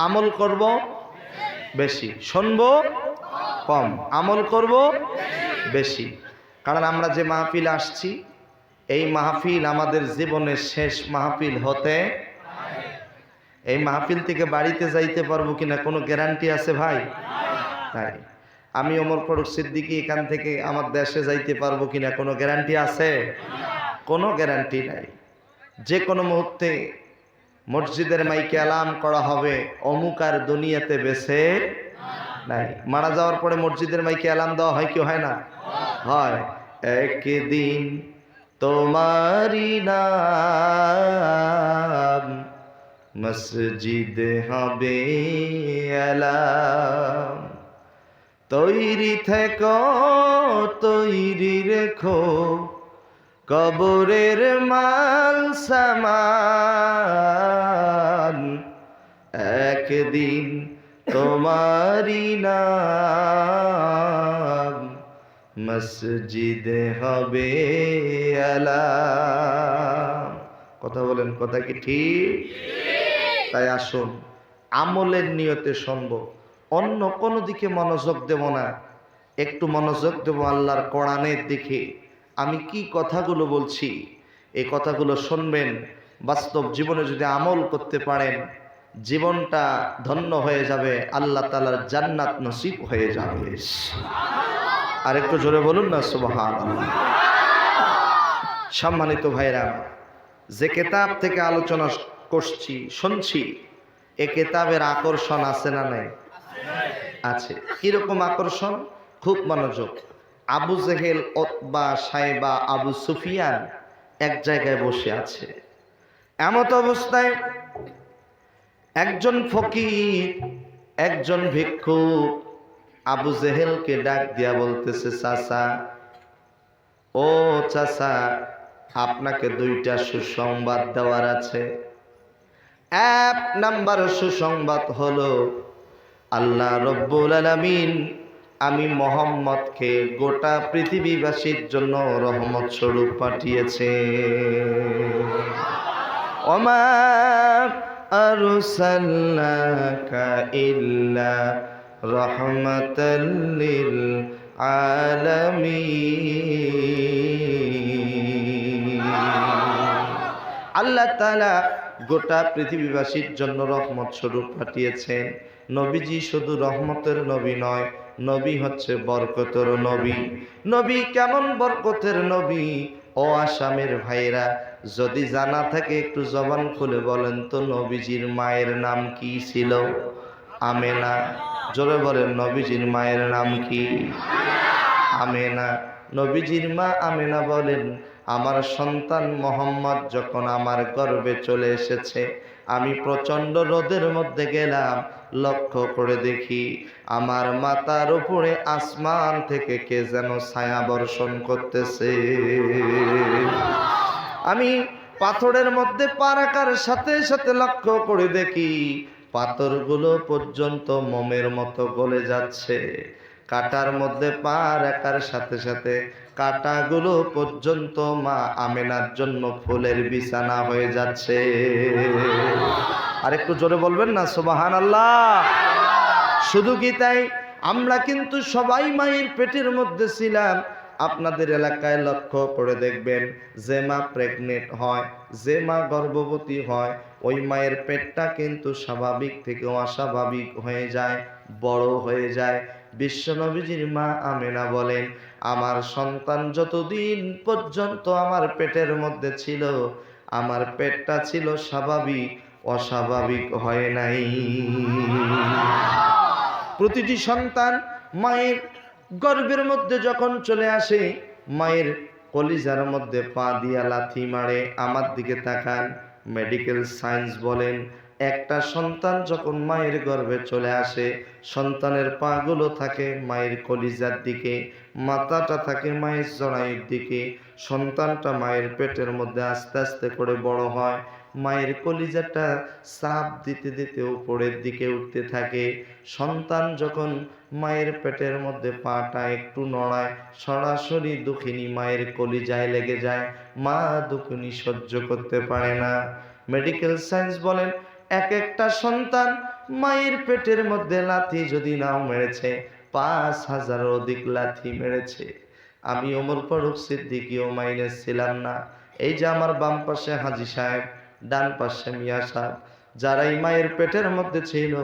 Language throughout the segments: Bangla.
আমল করব বেশি, শুনবো কম, আমল করব বেশি। কারণ আমরা যে মাহফিল আসছি, এই মাহফিল আমাদের জীবনের শেষ মাহফিল হতে, এই মাহফিল থেকে বাড়িতে যাইতে পারবো কিনা কোনো গ্যারান্টি আছে ভাই? নাই। আমি ওমর ফারুক সিদ্দিকী এখান থেকে আমার দেশে যাইতে পারবো কিনা কোনো গ্যারান্টি আছে? কোনো গ্যারান্টি নাই। যে কোনো মুহূর্তে মসজিদের মাইকে এলান করা হবে অমুক আর দুনিয়াতে বেঁচে নাই। মারা যাওয়ার পরে মসজিদের মাইকে এলান দেওয়া হয় কি হয় না? হয়। একদিন তোমারি নাম মসজিদ হবে এলান, তৈরি থেকো তৈরি রেখো কবরের মাল সামান, একদিন তোমারি নাম মসজিদ হবে এলান। কথা বলেন, কথা কি ঠিক? তাই আসুন আমলের নিয়তে শুনবো, অন্য কোনো দিকে মনোযোগ দেব না, একটু মনোযোগ দেব আল্লাহর কোরআনের দিকে। আমি কি কথাগুলো বলছি এই কথাগুলো শুনবেন, বাস্তব জীবনে যদি আমল করতে পারেন জীবনটা ধন্য হয়ে যাবে, আল্লাহ তাআলার জান্নাত নসিব হয়ে যাবে। আর একটু জোরে বলুন না সুবহানাল্লাহ। সম্মানিত ভাইরা, যে কিতাব থেকে আলোচনা করছি শুনছি, এ কিতাবের আকর্ষণ আছে না নাই? আছে। কিরকম আকর্ষণ? খুব মনোযোগ। আবু জেহেল, উতবা, সাইবা, আবু সুফিয়ান এক জায়গায় বসে আছে। এমত অবস্থায় একজন ফকির, একজন ভিক্ষুক আবু জেহেলকে ডাক দিয়া বলতেছে, চাচা, ও চাচা, আপনাকে দুইটা সুসংবাদ দেওয়ার আছে। এক নাম্বার সুসংবাদ হলো আল্লাহ রব্বুল আলামিন আমি মুহাম্মদকে গোটা পৃথিবীবাসীর জন্য রহমত স্বরূপ পাঠিয়েছে। ওমা আরসালনাকা ইল্লা রাহমাতাল লিল আলামিন। আল্লাহ তাআলা গোটা পৃথিবীবাসীর জন্য রহমত স্বরূপ পাঠিয়েছেন। নবীজি শুধু রহমতের নবী নয়, নবী হচ্ছে বরকতের নবী। নবী কেমন বরকতের নবী? ও আসামের ভাইরা, যদি জানা থাকে একটু জবান খুলে বলেন তো, নবীজির মায়ের নাম কি ছিল? আমেনা। জোরে বলেন, নবীজির মায়ের নাম কি? আমেনা। নবীজির মা আমেনা বলেন, আমার সন্তান মোহাম্মদ যখন আমার গর্ভে চলে এসেছে, আমি প্রচন্ড রোদের মধ্যে গেলাম, লক্ষ্য করে দেখি আমার মাথার উপরে আসমান থেকে কে যেন ছায়া বর্ষণ করতেছে। আমি পাথরের মধ্যে পা রাখার সাথে সাথে লক্ষ্য করে দেখি পাথরগুলো পর্যন্ত মোমের মতো গলে যাচ্ছে। কাটার মধ্যে পা রাখার সাথে সাথে কাটাগুলো পর্যন্ত মা আমেনার জন্য ফুলের বিছানা হয়ে যাচ্ছে। আর একটু জোরে বলবেন না সুবহানাল্লাহ। শুধু কি তাই? আমরা কিন্তু সবাই মায়ের পেটের মধ্যে ছিলাম। আপনাদের এলাকায় লক্ষ্য করে দেখবেন, যে মা প্রেগনেন্ট হয়, যে মা গর্ভবতী হয়, ওই মায়ের পেটটা কিন্তু স্বাভাবিক থেকে অস্বাভাবিক হয়ে যায়, বড় হয়ে যায়। বিশ্বনবীজির মা আমেনা বলেন, আমার সন্তান যতদিন পর্যন্ত আমার পেটের মধ্যে ছিল, আমার পেটটা ছিল স্বাভাবিক, অস্বাভাবিক হয় নাই। প্রতিটি সন্তান মায়ের গর্ভের মধ্যে যখন চলে আসে, মায়ের কলিজার মধ্যে পা দিয়া লাথি মারে। আমার দিকে তাকান, মেডিকেল সায়েন্স বলেন, একটা সন্তান যখন মায়ের গর্ভে চলে আসে, সন্তানের পাগুলো থাকে মায়ের কলিজার দিকে, মাথাটা থাকে মায়ের জরায়ুর দিকে। সন্তানটা মায়ের পেটের মধ্যে আস্তে আস্তে করে বড় হয়, মায়ের কলিজাটা চাপ দিতে দিতে উপরের দিকে উঠতে থাকে। সন্তান যখন মায়ের পেটের মধ্যে পাটা একটু নড়ায়, সরাসরি দুঃখিনী মায়ের কলিজায় লেগে যায়। মা দুঃখিনী সহ্য করতে পারে না। মেডিকেল সায়েন্স বলেন, এক একটা সন্তান মায়ের পেটের মধ্যে লাথি যদি নাও মেরেছে, 5,000 অধিক লাথি মেরেছে। আমি ওমর ফারুক সিদ্দিকীও মাইনাস ছিলাম না। এই যে আমার বাম পাশে হাজী সাহেব, ডান পাশে মিয়া সাহেব, যারাই মায়ের পেটের মধ্যে ছিল,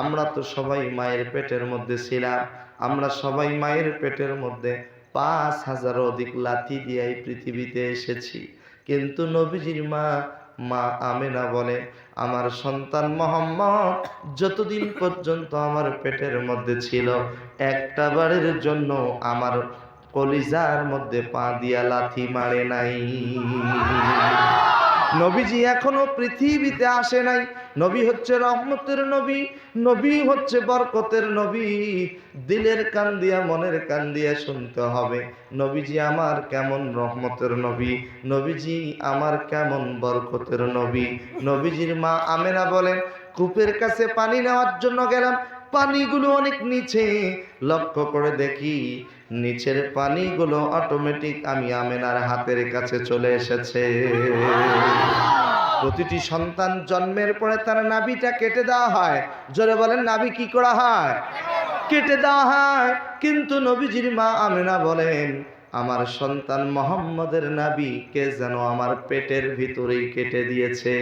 আমরা তো সবাই মায়ের পেটের মধ্যে ছিলাম। আমরা সবাই মায়ের পেটের মধ্যে 5,000 অধিক লাথি দিয়ে এই পৃথিবীতে এসেছি। কিন্তু নবীজির মা মা আমেনা বলে, আমার সন্তান মোহাম্মদ যতদিন পর্যন্ত আমার পেটের মধ্যে ছিল, একটা বারের জন্য আমার কলিজার মধ্যে পা দিয়া লাথি মারে নাই। নবীজি এখনো পৃথিবীতে আসে নাই। নবী হচ্ছে রহমতের নবী, নবী হচ্ছে বরকতের নবী। দিলের কান দিয়া মনের কান দিয়া শুনতে হবে, নবীজি আমার কেমন রহমতের নবী, নবীজি আমার কেমন বরকতের নবী। নবীজির মা আমেনা বলেন, কূপের কাছে পানি নেওয়ার জন্য গেলাম, পানিগুলো অনেক নিচে। লক্ষ্য করে দেখি নিচের পানিগুলো অটোমেটিক আমি আমেনার হাতের কাছে চলে এসেছে। প্রতিটি সন্তান জন্মের পরে তার নাভিটা কেটে দেওয়া হয়। জোরে বলেন, নাভি কি করা হয়? কেটে দেওয়া হয়। কিন্তু নবীজির মা আমেনা বলেন, আমার সন্তান মোহাম্মদের নাভিকে যেন আমার পেটের ভিতরেই কেটে দিয়েছে।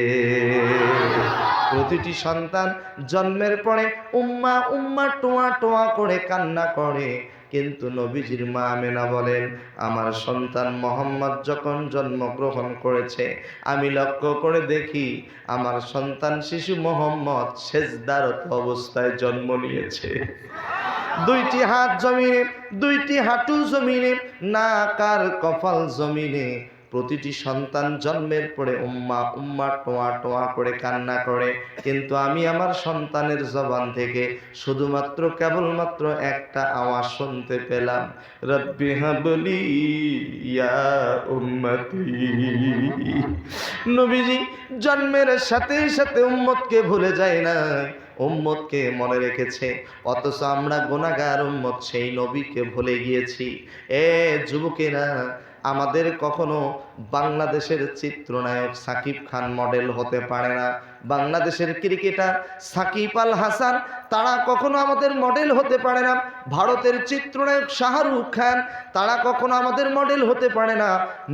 প্রতিটি সন্তান জন্মের পরে উম্মা উম্মা টোয়া টোয়া করে কান্না করে, কিন্তু নবীজির মা আমেনা বলেন, আমার সন্তান মোহাম্মদ যখন জন্মগ্রহণ করেছে, আমি লক্ষ্য করে দেখি আমার সন্তান শিশু মোহাম্মদ সেজদারত অবস্থায় জন্ম নিয়েছে। দুইটি হাত জমিনে, দুইটি হাঁটু জমিনে, নাক আর কপাল জমিনে। প্রতিটি সন্তান জন্মের পরে উম্মা উম্মা টোয়া টোয়া করে কান্না করে, কিন্তু আমি আমার সন্তানের জবান থেকে শুধুমাত্র কেবলমাত্র একটা আওয়াজ শুনতে পেলাম, রব্বি হাবলি ইয়া উম্মতি। নবীজি জন্মের সাথে সাথে উম্মতকে ভুলে যায় না, উম্মতকে মনে রেখেছে। অথচ আমরা গুনাহগার উম্মত সেই নবীকে ভুলে গিয়েছি। এ যুবকেরা, আমাদের কখনো বাংলাদেশের চিত্রনায়ক সাকিব খান মডেল হতে পারে না, বাংলাদেশের ক্রিকেটার সাকিব আল হাসান তারা কখনো আমাদের মডেল হতে পারে না, ভারতের চিত্রনায়ক শাহরুখ খান তারা কখনো আমাদের মডেল হতে পারে না,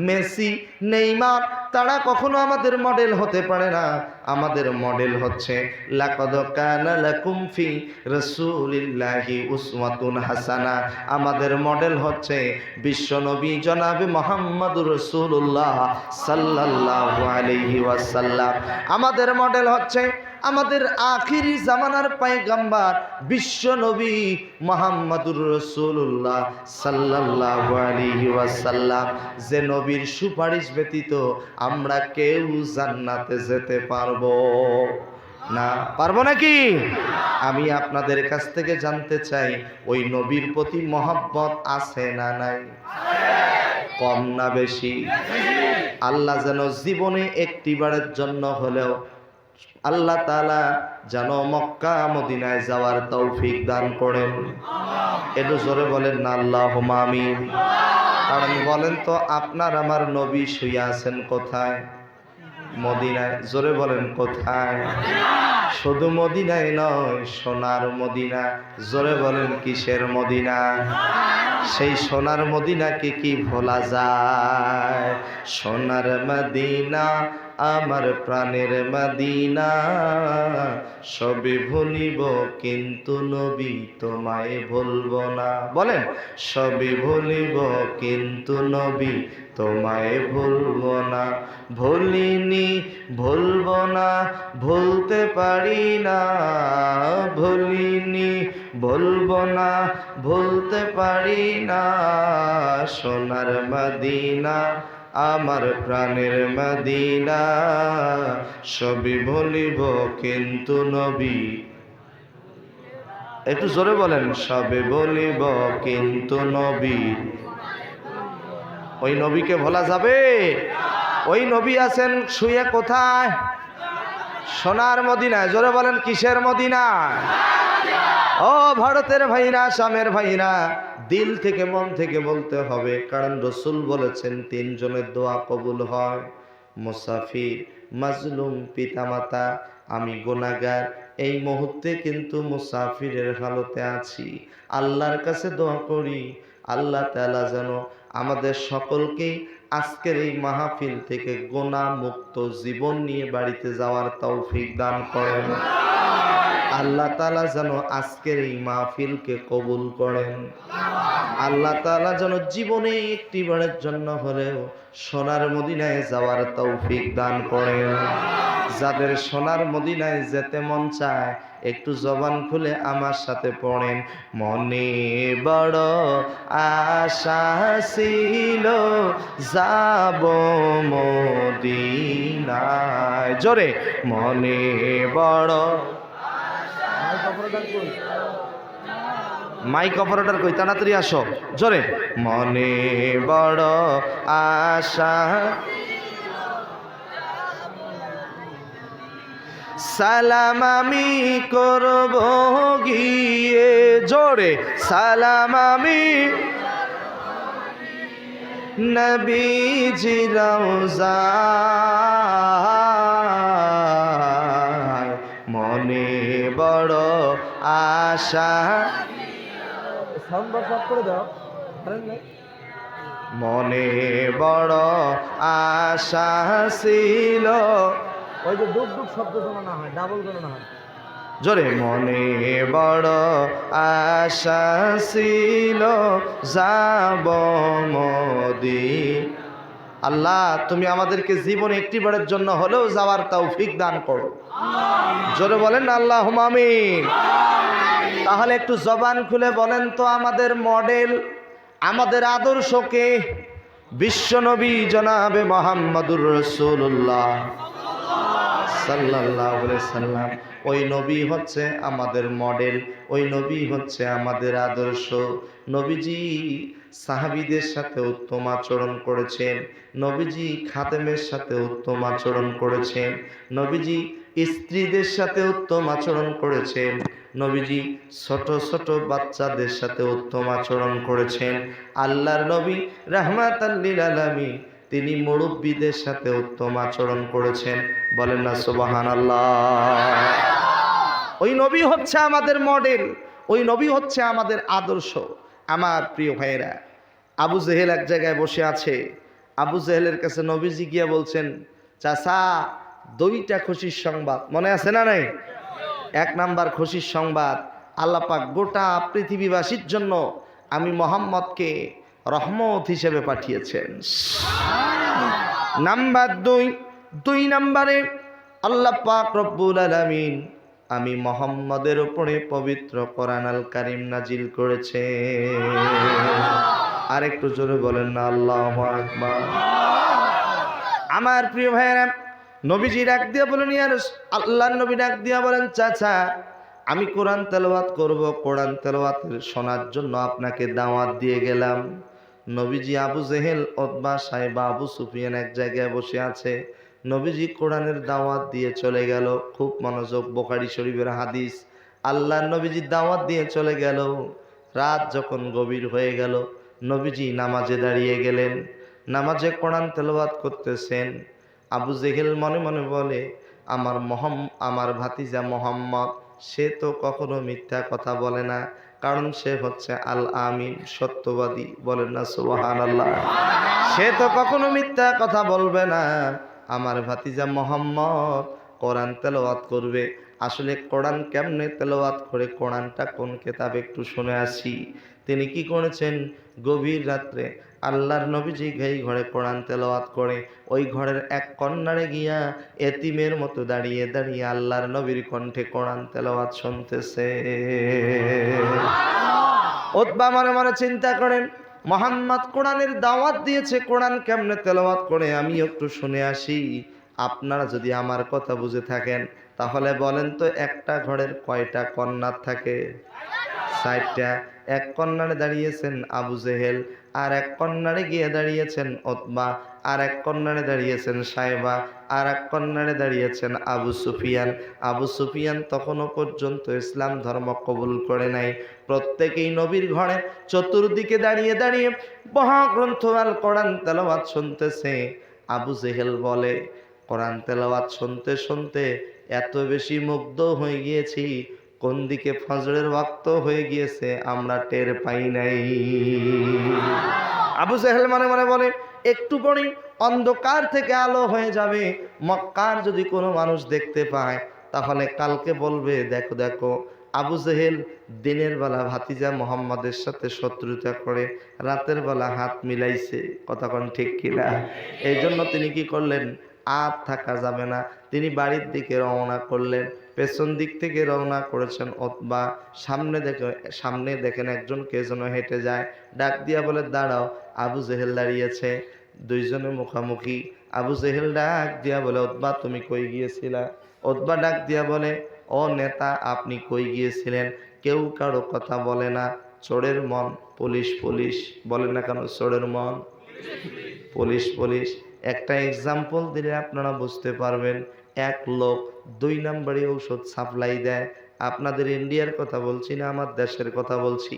মেসি নেইমার তারা কখনো আমাদের মডেল হতে পারে না। আমাদের মডেল হচ্ছে লাকাদ কানা লাকুম ফি রাসূলিল্লাহি উসওয়াতুন হাসানা। আমাদের মডেল হচ্ছে বিশ্বনবী জনাবে মুহাম্মদুর রাসূলুল্লাহ সাল্লাল্লাহু আলাইহি ওয়াসাল্লাম। আমাদের মডেল হচ্ছে আমাদের আখিরি জামানার পয়গম্বর বিশ্বনবী মুহাম্মদুর রাসূলুল্লাহ সাল্লাল্লাহু আলাইহি ওয়াসাল্লাম, যে নবীর সুপারিশ ব্যতীত আমরা কেউ জান্নাতে যেতে পারবো না। পারবো নাকি? আমি আপনাদের কাছ থেকে জানতে চাই, ওই নবীর প্রতি মহব্বত আছে না নাই? কম না বেশি? আল্লাহ যেন জীবনে একটিবারের জন্য হলেও আল্লাহ তাআলা যেন মক্কা মদিনায় যাওয়ার তৌফিক দান করেন। একটু জোরে বলেন না আল্লাহুম্মা আমিন। কারণ বলেন তো, আপনার আমার নবী শুয়ে আছেন কোথায়? মদিনায়। জোরে বলেন কোথায়? শুধু মদিনায় নয়, সোনার মদিনা। জোরে বলেন কিসের মদিনা? সেই সোনার মদিনাকে কি ভোলা যায়? সোনার মদিনা আমার প্রাণের মদিনা, সবে ভুলিব কিন্তু নবী তোমায় ভুলবো না। বলেন, সবে ভুলিব কিন্তু নবী তোমায় ভুলবো না। ভুলিনি ভুলবো না, ভুলতে পারি না। ভুলিনি ভুলবো না, ভুলতে পারি না। সোনার মদিনা আমার প্রাণের মদিনা, সবই ভুলিব কিন্তু নবী। একটু জোরে বলেন, সবে বলিব কিন্তু নবী। ওই নবীকে ভোলা যাবে? ওই নবী আছেন শুয়ে কোথায়? সোনার মদিনায়। জোরে বলেন কিসের মদিনা? ও ভারতের ভাইরা, আসামের ভাইরা, দিল থেকে মন থেকে বলতে হবে, কারণ রসুল বলেছেন তিনজনের দোয়া কবুল হয়, মুসাফির, মাজলুম, পিতামাতা। আমি গুনাহগার, এই মুহূর্তে কিন্তু মুসাফিরের হালতে আছি। আল্লাহর কাছে দোয়া করি আল্লাহ তাআলা যেন আমাদের সকলকে আজকের এই মাহফিল থেকে গুনাহ মুক্ত জীবন নিয়ে বাড়িতে যাওয়ার তৌফিক দান করেন। আল্লাহ তাআলা যেন আজকের এই মাহফিলকে কবুল করেন। আল্লাহ তাআলা যেন জীবনে একটিবারের জন্য হলেও সোনার মদিনায় যাওয়ার তৌফিক দান করেন। যাদের সোনার মদিনায় যেতে মন চায় একটু জবান খুলে আমার সাথে পড়েন, মনে বড় আশা ছিল যাব মদিনায়। জোরে, মনে বড়। মাইক অপারেটর কই, তাড়াতাড়ি আসো। জোরে, মনে বড় আশা সালাম আমি করব গিয়ে। জোরে, সালাম আমি নবীজি রওজায়, মনে বড় আশা। মনে বড় আশা ছিল। ওই যে ডুব ডুব শব্দ যেন না হয়, ডাবল যেন না হয়। জোরে, মনে বড় আশা ছিল যাব মদিনা। আল্লাহ তুমি আমাদেরকে জীবনে একটিবারের জন্য হলেও যাওয়ার তৌফিক দান করো। জোরে বলেন আল্লাহুম্মা আমিন। তাহলে একটু জবান খুলে বলেন তো, আমাদের মডেল, আমাদের আদর্শকে বিশ্বনবী জনাবে মুহাম্মদুর রাসূলুল্লাহ সাল্লাল্লাহু আলাইহি সাল্লাম, ওই নবী হচ্ছে আমাদের মডেল, ওই নবী হচ্ছে আমাদের আদর্শ। নবীজি সাহাবীদের সাথে উত্তম আচরণ করেছেন, নবীজি খাদেমের সাথে উত্তম আচরণ করেছেন, নবীজি স্ত্রীদের সাথে উত্তম আচরণ করেছেন, নবীজি ছোট ছোট বাচ্চাদের সাথে উত্তম আচরণ করেছেন। আল্লাহর নবী রাহমাতাল লিল আলামিন তিনি মুরব্বীদের সাথে উত্তম আচরণ করেছেন। বলেন না সুবহানাল্লাহ। ওই নবী হচ্ছে আমাদের মডেল, ওই নবী হচ্ছে আমাদের আদর্শ। আমার প্রিয় ভাইয়েরা, আবু জেহেল এক জায়গায় বসে আছে। আবু জেহেলের কাছে নবীজি গিয়ে বলছেন, চাচা দুইটা খুশির সংবাদ, মনে আছে না নাই? এক নাম্বার খুশির সংবাদ, আল্লাহ পাক গোটা পৃথিবীবাসীর জন্য আমি মুহাম্মদকে রহমত হিসেবে পাঠিয়েছেন। নাম্বার দুই নাম্বারে আল্লাহ পাক রব্বুল আলামিন আমি মুহাম্মদের উপরে পবিত্র কোরআন আল কারীম নাজিল করেছে। আর একটু জোরে বলেন না আল্লাহু আকবার। আমার প্রিয় ভাইয়েরা, নবীজি ডাক দিয়ে বলেন, ইয়া আল্লাহর নবী ডাক দিয়ে বলেন, চাচা আমি কোরআন তেলাওয়াত করব, কোরআন তেলাওয়াতের শোনার জন্য আপনাকে দাওয়াত দিয়ে গেলাম। নবীজি আবু জেহেল, উতবা, সাইবা, আবু সুফিয়ান এক জায়গায় বসে আছে। নবীজি কোরআনের দাওয়াত দিয়ে চলে গেল। খুব মনোযোগ, বুখারী শরীফের হাদিস। আল্লাহর নবীজি দাওয়াত দিয়ে চলে গেল। রাত যখন গভীর হয়ে গেল, নবীজি নামাজে দাঁড়িয়ে গেলেন। নামাজে কোরআন তেলাওয়াত করতেছেন। আবু জেহেল মনে মনে বলে, আমার ভাতিজা মোহাম্মদ, সে তো কখনো মিথ্যা কথা বলে না, কারণ সে হচ্ছে আল আমিন, সত্যবাদী। বলেন না সুবহানাল্লাহ। সে তো কখনো মিথ্যা কথা বলবে না। আমার ভাতিজা মোহাম্মদ কোরআন তেলাওয়াত করবে। আসলে কোরআন কেমনে তেলাওয়াত করে, কোরআনটা কোন কিতাবে একটু শুনে আসি। তিনি কি করেছেন, গভীর রাত্রে আল্লাহর নবীজি এই ঘরে কোরআন তেলাওয়াত করে, ওই ঘরের এক কর্নারে গিয়া এতিমের মতো দাঁড়িয়ে দাঁড়িয়ে আল্লাহর নবীর কণ্ঠে কোরআন তেলাওয়াত শুনতেছে। উতবা মনে মনে চিন্তা করেন, মুহাম্মদ কোরআনের দাওয়াত দিয়েছে, কোরআন কেমনে তেলাওয়াত করে আমি একটু শুনে আসি। আপনারা যদি আমার কথা বুঝে থাকেন তাহলে বলেন তো, একটা ঘরের কয়টা কর্নার থাকে? 4টা। এক কর্নারে দাঁড়িয়েছেন আবু জেহেল, আর এক কর্নারে গিয়ে দাঁড়িয়েছেন উতবা, আর এক কর্নারে দাঁড়িয়েছেন সাইবা, আর এক কর্নারে দাঁড়িয়েছেন আবু সুফিয়ান। আবু সুফিয়ান তখনও পর্যন্ত ইসলাম ধর্ম কবুল করে নাই। প্রত্যেকেই নবীর ঘরে চতুর্দিকে দাঁড়িয়ে দাঁড়িয়ে মহাগ্রন্থ আল কোরআন তেলাওয়াত শুনতেছে। আবু জেহেল বলে, কোরআন তেলাওয়াত শুনতে শুনতে এত বেশি মুগ্ধ হয়ে গিয়েছি, কোন দিকে ফজরের ওয়াক্ত হয়ে গিয়েছে আমরা টের পাই নাই। আবু জেহেল মনে মনে বলে, একটু পরেই অন্ধকার থেকে আলো হয়ে যাবে, মক্কার যদি কোনো মানুষ দেখতে পায় তাহলে কালকে বলবে, দেখো দেখো আবু জেহেল দিনের বেলা ভাতিজা মোহাম্মদের সাথে শত্রুতা করে, রাতের বেলা হাত মিলাইছে। কথা কোন ঠিক কিনা? এই জন্য তিনি কি করলেন, আর থাকা যাবে না, তিনি বাড়ির দিকে রওনা করলেন। পেছন দিক থেকে রওনা করেছেন উতবা। সামনে দেখেন একজন কে যেন হেঁটে যায়, ডাক দিয়া বলে, দাঁড়াও। আবু জেহেল দাঁড়িয়েছে, দুইজনে মুখামুখি। আবু জেহেল ডাক দিয়া বলে, উতবা তুমি কই গিয়েছিলা? উতবা ডাক দিয়া বলে, ও নেতা, আপনি কই গিয়েছিলেন? কেউ কারো কথা বলে না, চোরের মন পুলিশ পুলিশ বলে না কেন? চোরের মন পুলিশ পুলিশ। একটা এক্সাম্পল দিলে আপনারা বুঝতে পারবেন। এক লোক 2 নম্বরে ঔষধ সাপ্লাই দেয়। আপনাদের ইন্ডিয়ার কথা বলছি না, আমার দেশের কথা বলছি।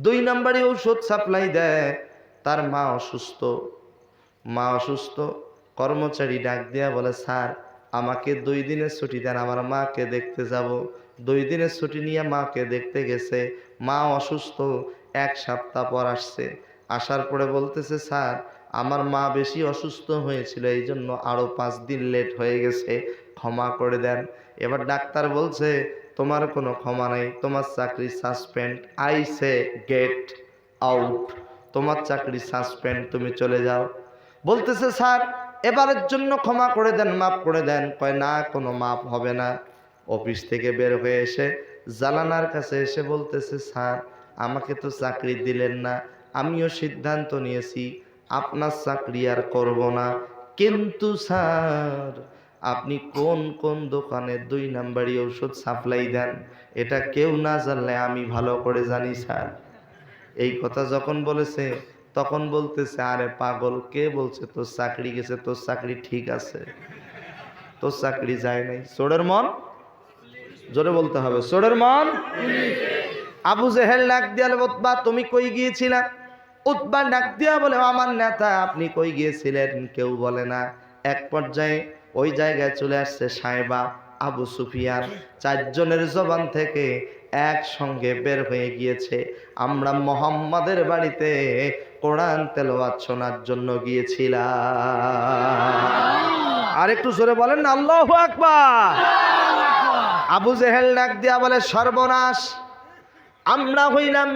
2 নম্বরে ঔষধ সাপ্লাই দেয়। তার মা অসুস্থ। কর্মচারী ডাক দিয়া বলে, স্যার আমাকে 2 দিনের ছুটি দেন, আমার মাকে দেখতে যাব। 2 দিনের ছুটি নিয়ে মাকে দেখতে গেছে। মা অসুস্থ, 1 সপ্তাহ পর আসছে। আসার পরে বলতেছে, স্যার আমার মা বেশি অসুস্থ হয়েছিল, এই জন্য আরো 5 দিন লেট হয়ে গেছে, ক্ষমা করে দেন। এবার ডাক্তার বলছে, তোমার কোনো ক্ষমা নাই, তোমার চাকরি suspend. I say get out. তোমার চাকরি সাসপেন্ড, তুমি চলে যাও। বলতেছে, স্যার এবারের জন্য ক্ষমা করে দেন, মাফ করে দেন। কয় না, কোনো মাফ হবে না। অফিস থেকে বের হয়ে এসে জানালার কাছে এসে বলতেছে, স্যার আমাকে তো চাকরি দিলেন না, আমিও সিদ্ধান্ত নিয়েছি আপনার চাকরি আর করব না। কিন্তু স্যার আপনি কোন কোন দোকানে 2 নাম্বারি ওষুধ সাপ্লাই দেন, এটা কেউ না জানলে আমি ভালো করে জানি স্যার। এই কথা যখন বলেছে তখন বলতেছে, আরে পাগল, কে বলছে তোর চাকরি গেছে? তোর চাকরি ঠিক আছে, তোর চাকরি যায় নাই। চোরের মন, জোরে বলতে হবে, চোরের মন। আবু জেহেল ডাক দিয়া বলে, উতবা তুমি কই গিয়েছিলা? উতবা ডাক দিয়া বলে, আমার নেতা আপনি কই গিয়েছিলেন? কেউ বলে না। এক পর্যায়ে ওই জায়গায় চলে আসছে সাহেবা, আবু সুফিয়ান। 4 জনের জবান থেকে একসঙ্গে বের হয়ে গিয়েছে, আমরা মোহাম্মদের বাড়িতে কোরআন তেলাওয়াত শোনার জন্য গিয়েছিলাম। আর একটু জোরে বলেন না, আল্লাহু আকবার। আবু জেহেল ডাক দিয়া বলে, সর্বনাশ, আমরা হইলাম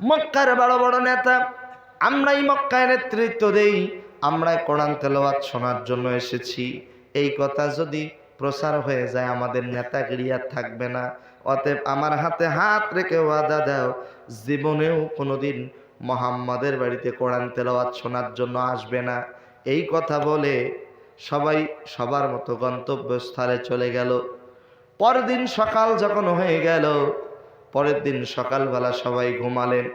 মক্কার বড় বড় নেতা, আমরাই মক্কায় নেতৃত্ব দেই, আমরাই কোরআন তেলাওয়াত শোনার জন্য এসেছি। এই কথা যদি প্রচার হয়ে যায় আমাদের নেতাগিরি আর থাকবে না। অতএব আমার হাতে হাত রেখে ওয়াদা দাও, জীবনেও কোনোদিন মোহাম্মদের বাড়িতে কোরআন তেলাওয়াত শোনার জন্য আসবে না। এই কথা বলে সবাই সবার মতো গন্তব্যস্থলে চলে গেল। পরদিন সকাল যখন হয়ে গেল, পরের দিন সকালবেলা সবাই ঘুমালেন।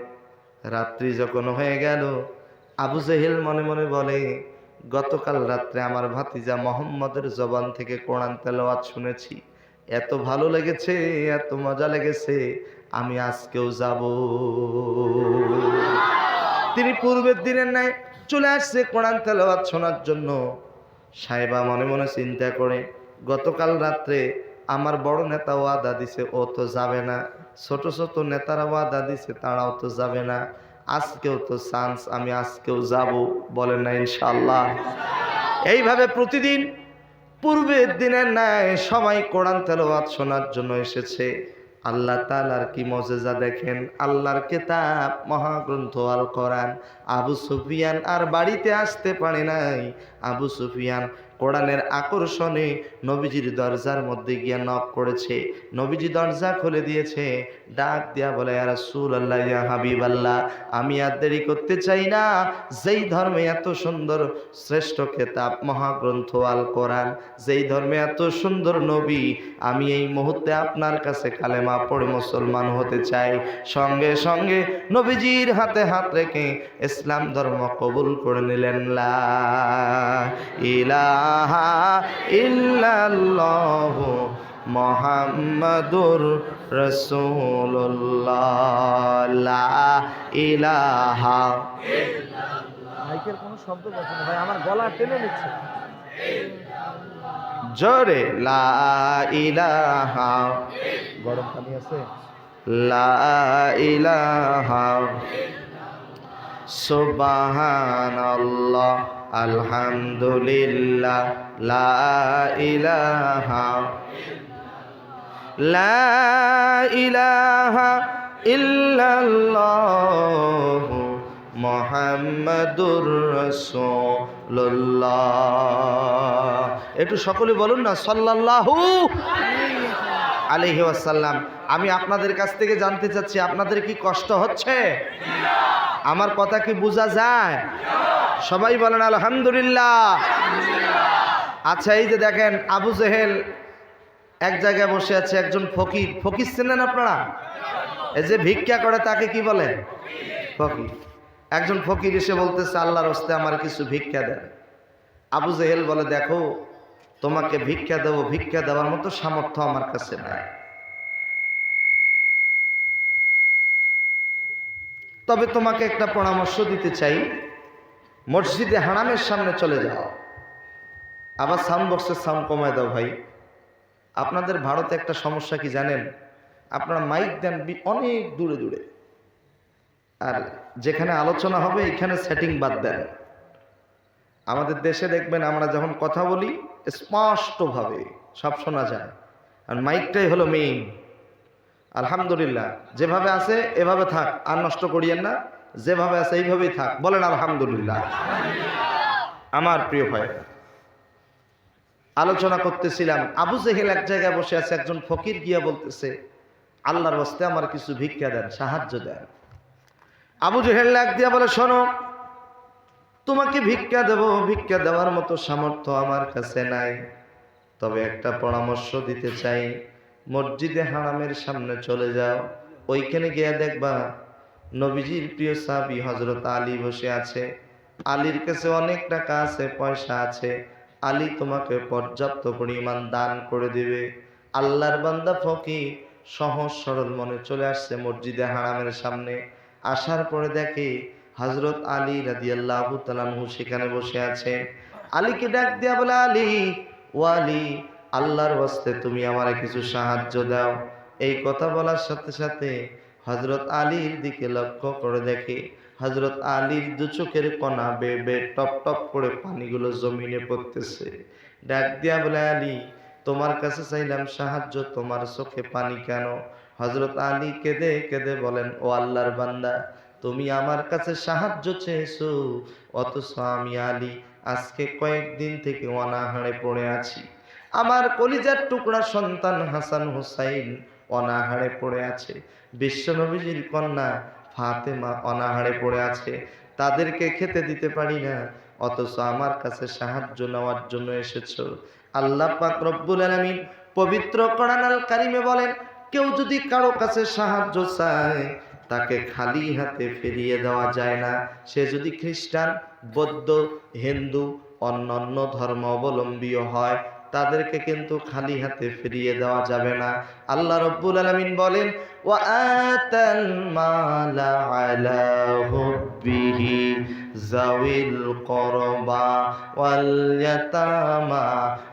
রাত্রি যখন হয়ে গেল, আবু জেহেল মনে মনে বলে, গতকাল রাত্রে আমার ভাতিজা মোহাম্মদের জবান থেকে কোরআন তেলাওয়াত শুনেছি, এত ভালো লেগেছে, এত মজা লেগেছে, আমি আজকেও যাব। তিনি পূর্বের দিনের ন্যায় চলে আসছে কোরআন তেলাওয়াত শোনার জন্য। সাহেবা মনে মনে চিন্তা করে, গতকাল রাত্রে আমার বড় নেতা ওয়াদা দিছে, ও তো যাবে না, ছোট ছোট নেতারা ওয়াদা দিছে, তারাও তো যাবে না, আজকেও তো চান্স, আমি আজকেও যাব। বলেন না ইনশাআল্লাহ? এইভাবে প্রতিদিন পূর্বের দিনের ন্যায় সবাই কোরআন তেলাওয়াত শোনার জন্য এসেছে। আল্লাহ তাআলার কি মজেজা দেখেন, আল্লাহর কিতাব মহাগ্রন্থ আল কোরআন। আবু সুফিয়ান আর বাড়িতে আসতে পারে নাই। আবু সুফিয়ান কোরআনের আকর্ষণে নবীজির দরজার মধ্যে গিয়ে নক করেছে। নবীজি দরজা খুলে দিয়েছে, ডাক দিয়া বলে, ইয়া রাসূলুল্লাহ, ইয়া হাবিবাল্লাহ, আমি আর দেরি করতে চাই না। যেই ধর্মে এত সুন্দর শ্রেষ্ঠ কিতাব মহাগ্রন্থ আল কোরআন, যেই ধর্মে এত সুন্দর নবী, আমি এই মুহূর্তে আপনার কাছে কালেমা পড়ে মুসলমান হতে চাই। সঙ্গে সঙ্গে নবীজির হাতে হাত রেখে ইসলাম ধর্ম কবুল করে নিলেন। লা ইলাহা ইল্লাল্লাহু মুহাম্মাদুর রাসূলুল্লাহ। লা ইলাহা। মাইকের কোনো শব্দ পাচ্ছি না ভাই, আমার গলা টেনে নিচ্ছে। জোরে লা ইলাহা, গরম পানি আছে? লা ইলাহা সুবহানাল্লাহ আলহামদুলিল্লাহ লা ইলাহা, লা ইলাহা ইল্লাল্লাহ মুহাম্মাদুর রাসূলুল্লাহ। একটু সকলে বলুন না সাল্লাল্লাহু আলাইহি ওয়াসাল্লাম। আমি আপনাদের কাছ থেকে জানতে চাচ্ছি, আপনাদের কি কষ্ট হচ্ছে? আমার কথা কি বোঝা যায়? সবাই বলেন আলহামদুলিল্লাহ। আচ্ছা, এই যে দেখেন আবু জেহেল এক জায়গায় বসে আছে, একজন ফকির। ফকির চেনেন আপনারা? এই যে ভিক্ষা করে তাকে কি বলে? ফকির। একজন ফকির এসে বলতেছে, আল্লাহর হস্তে আমার কিছু ভিক্ষা দেন। আবু জেহেল বলে, দেখো তোমাকে ভিক্ষা দেবো, ভিক্ষা দেওয়ার মতো সামর্থ্য আমার কাছে নাই, তবে তোমাকে একটা পরামর্শ দিতে চাই, মসজিদে হারামের সামনে চলে যাও। আবার সাউন্ড বক্সের সাউন্ড কমায় দাও ভাই। আপনাদের ভারতে একটা সমস্যা কি জানেন? আপনারা মাইক দেন অনেক দূরে দূরে, আর যেখানে আলোচনা হবে এখানে সেটিং বাদ দেন। আমাদের দেশে দেখবেন আমরা যখন কথা বলি স্পষ্টভাবে সব শোনা যায়, আর মাইকটাই হলো মেইন। আলহামদুলিল্লাহ, যেভাবে আছে এভাবে থাক, আর নষ্ট করিয়েন না। যেভাবে আছে এইভাবেই থাক, বলেন আলহামদুলিল্লাহ। আমার প্রিয় ভাই, আলোচনা করতেছিলাম, আবু জেহেল এক জায়গায় বসে আছে, একজন ফকির গিয়া বলতেছে, আল্লাহর রাস্তায় আমার কিছু ভিক্ষা দেন, সাহায্য দেন। আবু জেহেল লাগ দিয়া বলে, শোনো, তোমাকে ভিক্ষা দেব, ভিক্ষা দেওয়ার মতো সামর্থ্য আমার কাছে নাই, তবে একটা পরামর্শ দিতে চাই। মসজিদে হারামের সামনে চলে যাও, ওইখানে গিয়ে দেখবা নবীজির প্রিয় সাহাবী হযরত আলী বসে আছে। আলীর কাছে অনেক টাকা আছে, পয়সা আছে। আলী তোমাকে পর্যাপ্ত পরিমাণ দান করে দিবে। আল্লাহর বান্দা ফকির সহজ সরল মনে চলে আসছে মসজিদে হারামের সামনে। আসার পরে দেখে হযরত আলী রাদিয়াল্লাহু তাআলা আনহু সেখানে বসে আছে। আলীকে ডাক দিয়া বলে, আলী, ও আলী, আল্লাহর ওয়াস্তে তুমি আমারে কিছু সাহায্য দাও। এই কথা বলার সাথে সাথে হযরত আলীর দিকে লক্ষ্য করে দেখে হযরত আলীর দু চোখের কণা বেয়ে বেয়ে টপ টপ করে পানিগুলো জমিনে পড়তেছে। ডাক দিয়া বলে, আলী, তোমার কাছে চাইলাম সাহায্য, তোমার চোখে পানি কেন? হযরত আলী কেঁদে কেঁদে বলেন, ও আল্লাহর বান্দা, তুমি আমার কাছে সাহায্য চেয়েছো, অথচ আমি আলী আজকে কয়েকদিন থেকে অনাহারে পড়ে আছি। আমার কলিজার টুকরা সন্তান হাসান হুসাইন অনাহারে পড়ে আছে। বিশ্বনবীজির কন্যা ফাতেমা অনাহারে পড়ে আছে, তাদেরকে খেতে দিতে পারি না, অথচ আমার কাছে সাহায্য নেওয়ার জন্য এসেছো। আল্লাহ পাক রব্বুল আলামিন পবিত্র কোরআনুল কারীমে বলেন, কেউ যদি কারো কাছে সাহায্য চায় তাকে খালি হাতে ফিরিয়ে দেওয়া যায় না। সে যদি খ্রিস্টান, বৌদ্ধ, হিন্দু, অন্যান্য ধর্ম অবলম্বীও হয়, তাদেরকে কিন্তু খালি হাতে ফিরিয়ে দেওয়া যাবে না। আল্লাহ রব্বুল আলামিন বলেন, ওয়া আতাল মালা আলা হুব্বিহি যাওইল কুরবা ওয়াল ইয়াতামা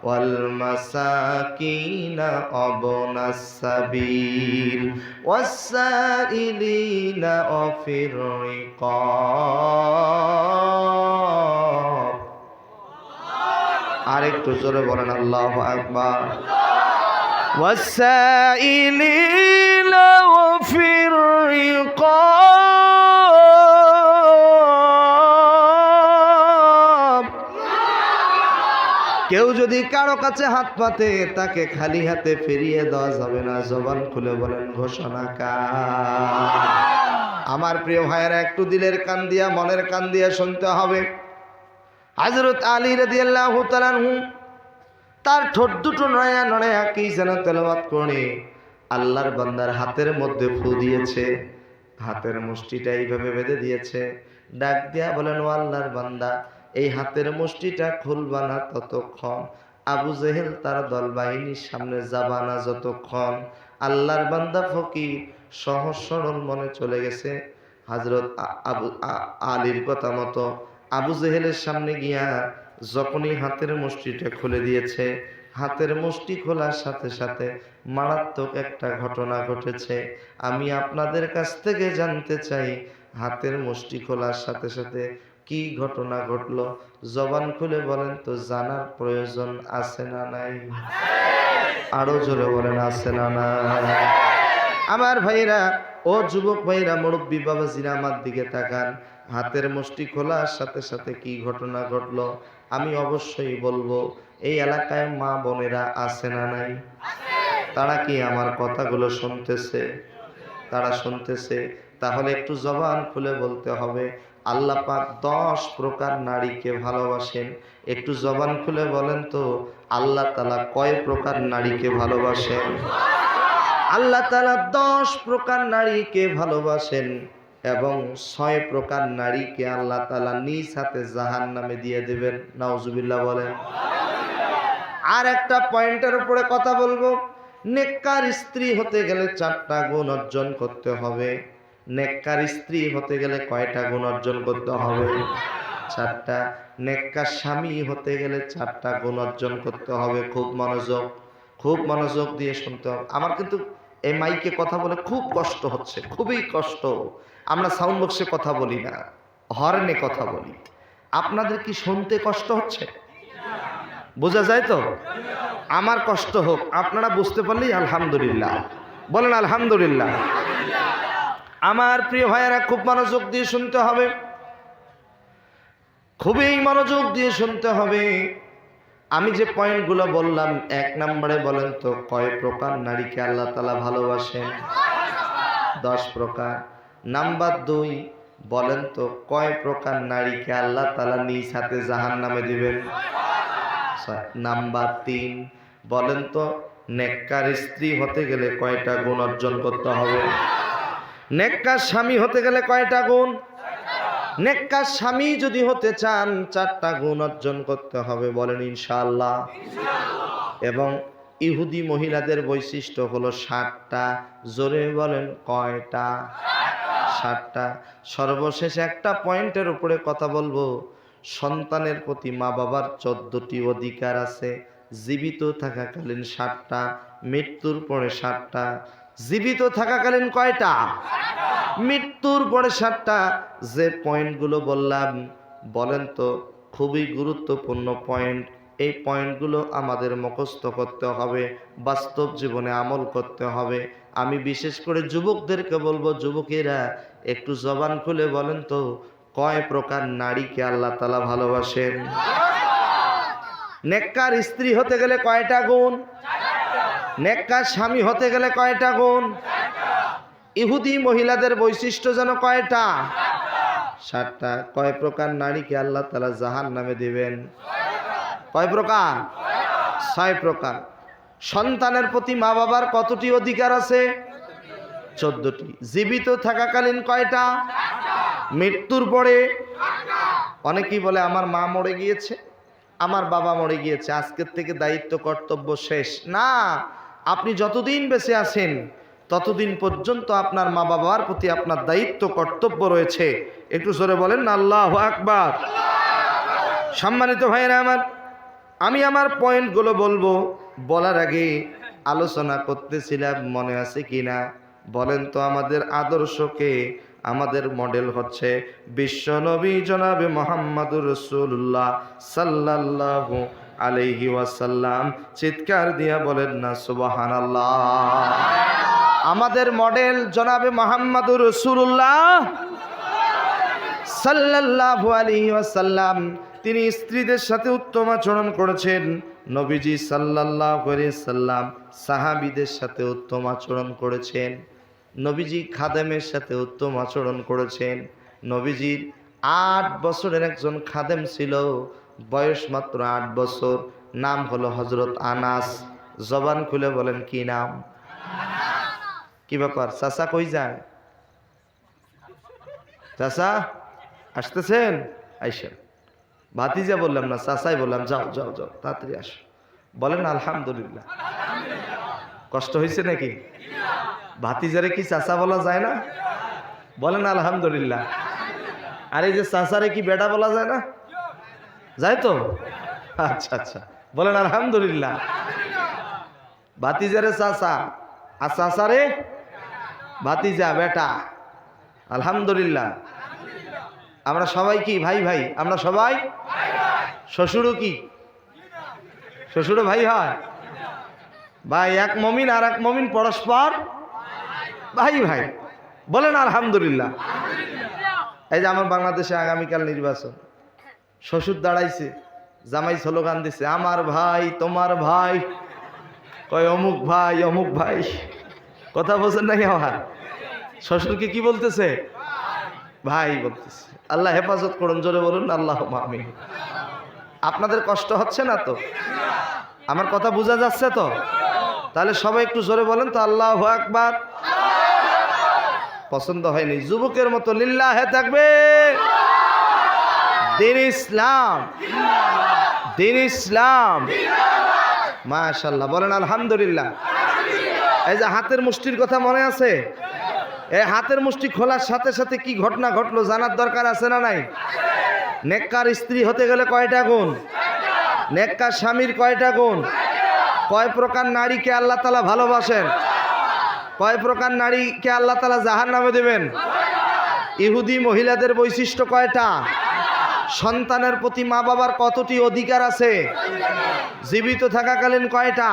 ওয়াল মাসাকিনা ওয়াবনাস সাবিল ওয়াসাইলিনা ওয়াফির রিকাব। আরেকটু জোরে বলেন আল্লাহু আকবার। ওয়াসাইলিনা ওয়াফির রিকাব। কেউ যদি কারো কাছে হাত পাতে তাকে খালি হাতে ফিরিয়ে দেওয়া যাবে না। জবান খুলে বলেন ঘোষণা কার? আমার প্রিয় ভাইয়েরা, একটু দিলের কান দিয়া, মনের কান দিয়া শুনতে হবে। হযরত আলী রাদিয়াল্লাহু তাআলা আনহু তার ঠোঁট দুটো নড়ায়া নড়ায়া কি যেন তেলাওয়াত করে আল্লাহর বান্দার হাতের মধ্যে ফু দিয়েছে। হাতের মুষ্টিটা এইভাবে বেঁধে দিয়েছে। ডাক দিয়া বলেন, ও আল্লাহর বান্দা, এই হাতের মুষ্টিটা খুলবা না ততক্ষণ, আবু জেহেল তার দল বাহিনীর সামনে যাবা না যতক্ষণ। আল্লাহর বান্দা ফকির সহজ সরল মনে চলে গেছে। হযরত আলীর কথা মতো আবু জেহেলের সামনে গিয়া যখনই হাতের মুষ্টিটা খুলে দিয়েছে, হাতের মুষ্টি খোলার সাথে সাথে মারাত্মক একটা ঘটনা ঘটেছে। আমি আপনাদের কাছ থেকে জানতে চাই, হাতের মুষ্টি খোলার সাথে সাথে কি ঘটনা ঘটলো? জবান খুলে বলেন তো, জানার প্রয়োজন আছে না নাই? আরো জোরে বলেন, আছে না নাই? আমার ভাইরা, ও যুবক ভাইরা, মুরব্বী বাবাজিরা, আমার দিকে তাকান। হাতের মুষ্টি খোলার সাথে সাথে কি ঘটনা ঘটলো আমি অবশ্যই বলবো। এই এলাকায় মা বোনেরা আছে না নাই? তারা কি আমার কথাগুলো শুনতেছে? তারা শুনতেছে। তাহলে একটু জবান খুলে বলতে হবে, আল্লাহ পাক 10 প্রকার নারীকে ভালোবাসেন। একটু জবান খুলে বলেন তো, আল্লাহ তাআলা কয় প্রকার নারীকে ভালোবাসেন? আল্লাহ তাআলা 10 প্রকার নারীকে ভালোবাসেন এবং 6 প্রকার নারীকে আল্লাহ তাআলা নিজ হাতে জাহান্নামে দিয়ে দেবেন। নাউজুবিল্লাহ বলেন। আর একটা পয়েন্টের উপরে কথা বলবো। নেককার স্ত্রী হতে গেলে 4টা গুণ অর্জন করতে হবে। নেককার স্ত্রী হতে গেলে কয়টা গুণ অর্জন করতে হবে? 4টা। নেককার স্বামী হতে গেলে 4টা গুণ অর্জন করতে হবে। খুব মনোযোগ দিয়ে শুনতে হবে। আমার কিন্তু এই মাইকে কথা বলে খুব কষ্ট হচ্ছে, খুবই কষ্ট। আমরা সাউন্ড বক্সে কথা বলি না, হর্নে কথা বলি। আপনাদের কি শুনতে কষ্ট হচ্ছে? বোঝা যায় তো? আমার কষ্ট হোক, আপনারা বুঝতে পারলেই আলহামদুলিল্লাহ বলেন। আলহামদুলিল্লাহ। আমার প্রিয় ভাইয়েরা, খুব মনোযোগ দিয়ে শুনতে হবে, খুবই মনোযোগ দিয়ে শুনতে হবে। আমি যে পয়েন্টগুলো বললাম, 1 নম্বরে বলেন তো, কয় প্রকার নারীকে আল্লাহ তাআলা ভালোবাসেন? 10 প্রকার। নাম্বার 2, বলেন তো, কয় প্রকার নারীকে আল্লাহ তাআলা নিজ হাতে জাহান্নামে দিবেন? নাম্বার 3, বলেন তো, নেককার স্ত্রী হতে গেলে কয়টা গুণ অর্জন করতে হবে? নেককার স্বামী হতে গেলে কয়টা গুণ? নেককার স্বামী যদি হতে চান 4টা গুণ অর্জন করতে হবে। বলেন ইনশাআল্লাহ। এবং ইহুদি মহিলাদের বৈশিষ্ট্য হলো 7টা। জোরে বলেন, কয়টা? 7টা। সর্বশেষ একটা পয়েন্টের উপরে কথা বলবো। সন্তানের প্রতি মা বাবার 14টি অধিকার আছে। জীবিত থাকাকালীন 7টা, মৃত্যুর পরে 7টা। জীবিত থাকাকালীন কয়টা? মৃত্যুর পরে 7টা। যে পয়েন্টগুলো বললাম, বলেন তো, খুবই গুরুত্বপূর্ণ পয়েন্ট। এই পয়েন্টগুলো আমাদের মুখস্থ করতে হবে, বাস্তব জীবনে আমল করতে হবে। আমি বিশেষ করে যুবকদেরকে বলবো, যুবকেরা একটু জবান খুলে বলেন তো, কয় প্রকার নারীকে আল্লাহ তাআলা ভালোবাসেন? নেককার স্ত্রী হতে গেলে কয়টা গুণ? নেককার স্বামী হতে গেলে কয়টা গুণ? ইহুদি মহিলাদের বৈশিষ্ট্য যেন কয়টা? 7টা। কয় প্রকার নারীকে আল্লাহ তাআলা জাহান্নামে দিবেন? কয় প্রকার? 6 প্রকার। সন্তানের প্রতি মা বাবার কতটি অধিকার আছে? 14টি। জীবিত থাকাকালীন কয়টা? মৃত্যুর পরে? অনেকেই বলে, আমার মা মরে গিয়েছে, আমার বাবা মরে গিয়েছে, আজকের থেকে দায়িত্ব কর্তব্য শেষ। না, আপনি যতদিন বেঁচে আছেন ততদিন পর্যন্ত আপনার মা বাবার প্রতি আপনার দায়িত্ব কর্তব্য রয়েছে। একটু জোরে বলেন না আল্লাহু আকবার। সম্মানিত ভাইয়েরা আমার, আমি আমার পয়েন্টগুলো বলবো, বলার আগে আলোচনা করতেছিলাম, মনে আছে কিনা বলেন তো, আমাদের আদর্শকে, আমাদের মডেল হচ্ছে বিশ্বনবী জনাবে মুহাম্মদুর রাসূলুল্লাহ সাল্লাল্লাহু আলাইহি ওয়াসাল্লাম। চিৎকার দিয়া বলেন না সুবহানাল্লাহ। আমাদের মডেল জনাবে মুহাম্মদুর রাসূলুল্লাহ সাল্লাল্লাহু আলাইহি ওয়াসাল্লাম। তিনি স্ত্রীদের সাথে উত্তম আচরণ করেছেন। নবীজি সাল্লাল্লাহু আলাইহি সাল্লাম সাহাবীদের সাথে উত্তম আচরণ করেছেন। নবীজি খাদেমের সাথে উত্তম আচরণ করেছেন। নবীজির 8 বছরের একজন খাদেম ছিল, বয়স মাত্র 8 বছর, নাম হলো হযরত আনাস। জবান খুলে বলেন, কি নাম? কি ব্যাপার, চাচা কই যায়? চাচা আসতেছেন? আইসা। ভাতিজা বললাম না, চাচাই বললাম। যাও যাও যাও, তাড়াতাড়ি আসো। বলেন আলহামদুলিল্লাহ। কষ্ট হয়েছে নাকি? ভাতিজারে কি চাচা বলা যায় না? বলেন আলহামদুলিল্লাহ। আর এই যে চাচারে কি বেটা বলা যায় না? যায় তো? আচ্ছা আচ্ছা, বলেন আলহামদুলিল্লাহ। ভাতিজারে চাচা আর চাচারে ভাতিজা বেটা, আলহামদুলিল্লাহ। আমরা সবাই কি ভাই ভাই? আমরা সবাই শ্বশুরও কি? শ্বশুরও ভাই হয়? ভাই এক মমিন আর এক মমিন পরস্পর ভাই ভাই, বলেন আলহামদুলিল্লাহ। এই যে আমার বাংলাদেশে আগামীকাল নির্বাচন, শ্বশুর দাঁড়াইছে, জামাই স্লোগান দিছে আমার ভাই তোমার ভাই, কয় অমুক ভাই অমুক ভাই। কথা বলছেন নাকি? আমার শ্বশুরকে কি বলতেছে? ভাই বলতেছে। আল্লাহ হেফাজত করুন, জোরে বলুন আল্লাহ আমিন। আপনাদের কষ্ট হচ্ছে না তো? আমার কথা বোঝা যাচ্ছে তো? তাহলে সবাই একটু জোরে বলেন তো আল্লাহু আকবার। পছন্দ হয়নি? যুবকের মতো লিল্লাহে থাকবে। দিন ইসলাম, দিন ইসলাম, মাশাআল্লাহ, বলেন আলহামদুলিল্লাহ। এই যে হাতের মুষ্টির কথা মনে আছে? এই হাতের মুষ্টি খোলার সাথে সাথে কি ঘটনা ঘটলো জানার দরকার আছে না নাই? নেককার স্ত্রী হতে গেলে কয়টা গুণ? নেককার স্বামীর কয়টা গুণ? কয় প্রকার নারীকে আল্লাহ তাআলা ভালোবাসেন? কয় প্রকার নারীকে আল্লাহ তাআলা জাহান্নামে দেবেন? ইহুদি মহিলাদের বৈশিষ্ট্য কয়টা? সন্তানের প্রতি মা বাবার কতটি অধিকার আছে? জীবিত থাকাকালীন কয়টা?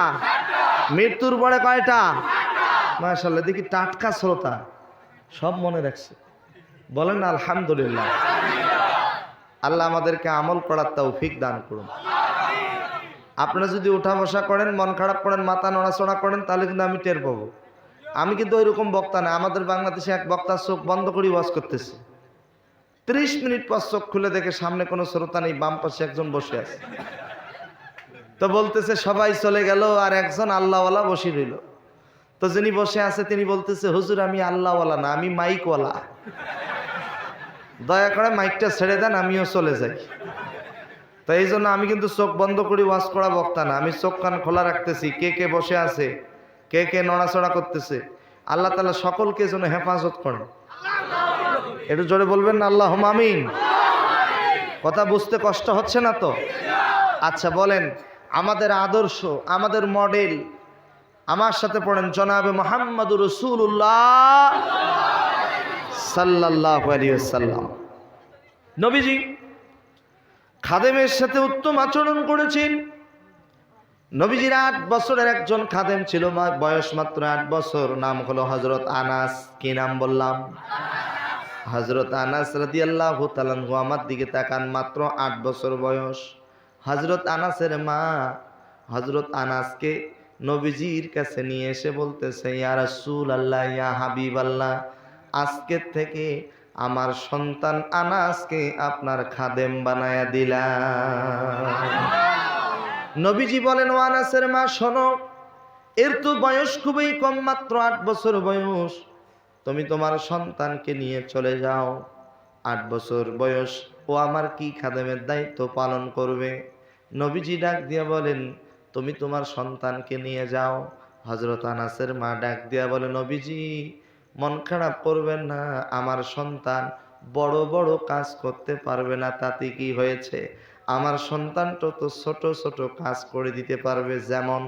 মৃত্যুর পরে কয়টা? মাশাআল্লাহ, দেখি টাটকা শ্রোতা, সব মনে রাখছে। বলেন আলহামদুলিল্লাহ। আল্লাহ আমাদেরকে আমল করার তৌফিক দান করুন। আপনারা যদি উঠা বসা করেন, মন খারাপ করেন, মাথা নড়াচড়া করেন, তাহলে কিন্তু আমি টের পাবো। আমি কিন্তু ওইরকম বক্তা না। আমাদের বাংলাদেশে এক বক্তা চোখ বন্ধ করে ওয়াজ করতেছে, 30 মিনিট পর চোখ খুলে দেখে সামনে কোনো শ্রোতা নেই, বাম পাশে একজন বসে আছে। তো বলতেছে সবাই চলে গেল আর একজন আল্লাহওয়ালা বসে রইল। তো যিনি বসে আছে তিনি বলতেছে হুজুর আমি আল্লাহওয়ালা না, আমি মাইকওয়ালা, দয়া করে মাইকটা ছেড়ে দেন, আমিও চলে যাই। তো এই জন্য আমি কিন্তু চোখ বন্ধ করে ওয়াজ করা বক্তা না, আমি চোখ কান খোলা রাখতেছি, কে কে বসে আছে, কে কে নড়াচড়া করতেছে। আল্লাহ তাআলা সকলকে যেন হেফাজত করেন। একটু জোরে বলবেন না আল্লাহ আমিন। কথা বুঝতে কষ্ট হচ্ছে না তো? আচ্ছা বলেন, আমাদের আদর্শ, আমাদের মডেল, আমার সাথে পড়েন, জনাবে মুহাম্মদুর রাসূলুল্লাহ সাল্লাল্লাহু আলাইহি ওয়াসাল্লাম। নবীজি খাদেমের সাথে উত্তম আচরণ করেছেন। নবীজির 8 বছরের একজন খাদেম ছিল, বয়স মাত্র 8 বছর, নাম হলো হযরত আনাস। কি নাম বললাম? হযরত আনাস রাদিয়াল্লাহু তাআলা আনহু। আমার দিকে তাকান, মাত্র 8 বছর বয়স। হযরত আনাসের মা হযরত আনাসকে নবীজির কাছে নিয়ে এসে বলতেছে, ইয়া রাসূলুল্লাহ, ইয়া হাবিবাল্লাহ, আজকে থেকে আমার সন্তান আনাসকে আপনার খাদেম বানায়া দিলাম। নবীজি বলেন, ও আনাসের মা শোনো, এর তো বয়স খুবই কম, মাত্র 8 বছর বয়স, তুমি তোমার সন্তানকে নিয়ে চলে যাও। 8 বছর বয়স, ও আমার কি খাদেমের দায়িত্ব পালন করবে? নবীজি ডাক দিয়া বলেন, তুমি তোমার সন্তানকে নিয়ে যাও। হযরত আনাসের মা ডাক দিয়া বলে, নবীজি মন খারাপ করবেন না, আমার সন্তান বড় বড় কাজ করতে পারবে না, তাতে কি হয়েছে? আমার সন্তানটা তো ছোট ছোট কাজ করে দিতে পারবে, যেমন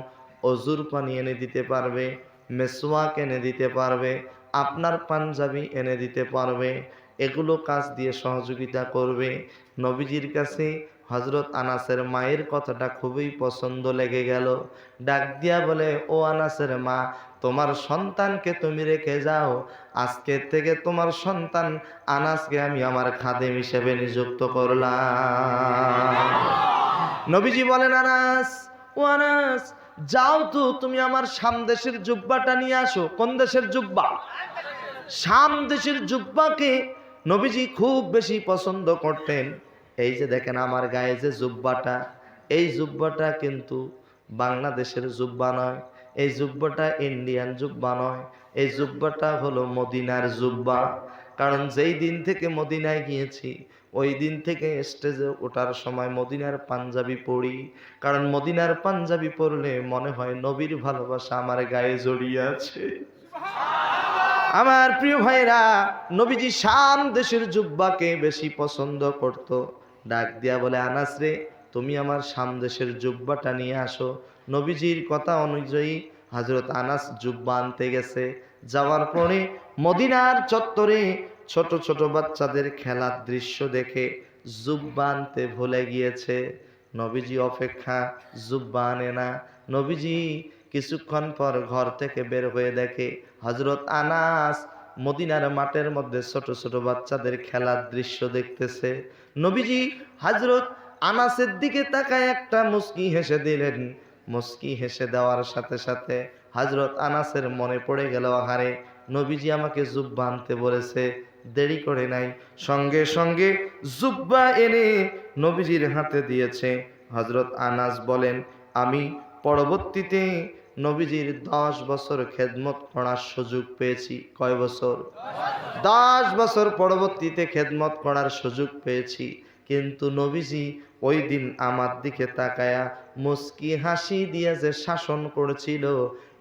অজুর পানি এনে দিতে পারবে, মেসওয়াক এনে দিতে পারবে, আপনার পাঞ্জাবি এনে দিতে পারবে, এগুলো কাজ দিয়ে সহযোগিতা করবে। নবীজির কাছে হযরত আনাসের মায়ের কথাটা খুবই পছন্দ লেগে গেল। ডাক দিয়া বলে, ও আনাসের মা, তোমার সন্তানকে তুমি রেখে যাও, আজকে থেকে তোমার সন্তান আনাসকে আমি আমার খাদেম হিসেবে নিযুক্ত করলাম। নবীজি বলেন, আনাস, ও আনাস, যাও তো তুমি আমার শাম দেশের জুব্বাটা নিয়ে আসো। কোন দেশের জুব্বা? শাম দেশের জুব্বাকে নবীজি খুব বেশি পছন্দ করতেন। এই যে দেখেন আমার গায়ে যে জুব্বাটা, এই জুব্বাটা কিন্তু বাংলাদেশের জুব্বা নয়, এই জুব্বাটা ইন্ডিয়ান জুব্বা নয়, এই জুব্বাটা হলো মদিনার জুব্বা। কারণ যেই দিন থেকে মদিনায় গিয়েছি, ওই দিন থেকে স্টেজে ওঠার সময় মদিনার পাঞ্জাবি পরি। কারণ মদিনার পাঞ্জাবি পরলে মনে হয় নবীর ভালোবাসা আমার গায়ে জড়িয়ে আছে। আমার প্রিয় ভাইরা, নবীজি শাম দেশের জুব্বাকে বেশি পছন্দ করত। ডাক দিয়া বলে, আনাস রে, তুমি আমার সামদেশের জুব্বাটা নিয়ে আসো। নবীজির কথা অনুযায়ী হযরত আনাস জুব্বা আনতে গেছে। যাওয়ার পরে মদিনার চত্বরে ছোট ছোট বাচ্চাদের খেলার দৃশ্য দেখে জুব্বা আনতে ভুলে গিয়েছে। নবীজি অপেক্ষা, জুব্বা আনে না। নবীজি কিছুক্ষণ পর ঘর থেকে বের হয়ে দেখে হযরত আনাস মদিনার মাঠের মধ্যে ছোট ছোট বাচ্চাদের খেলার দৃশ্য দেখতেছে। নবীজি হযরত আনাসের দিকে তাকায় একটা মুস্কি হেসে দিলেন। মুস্কি হেসে দেওয়ার সাথে সাথে হযরত আনাসের মনে পড়ে গেল, আহারে নবীজি আমাকে জুব্বা আনতে বলেছে, দেরি করে নাই, সঙ্গে সঙ্গে জুব্বা এনে নবীজির হাতে দিয়েছে। হযরত আনাস বলেন, আমি পরবর্তীতে নবীজির 10 বছর খেদমত করার সুযোগ পেয়েছি। কয় বছর? 10 বছর পরবর্তীতে খেদমত করার সুযোগ পেয়েছি। কিন্তু নবীজি ওই দিন আমার দিকে তাকায়া মুস্কি হাসি দিয়ে যে শাসন করেছিল,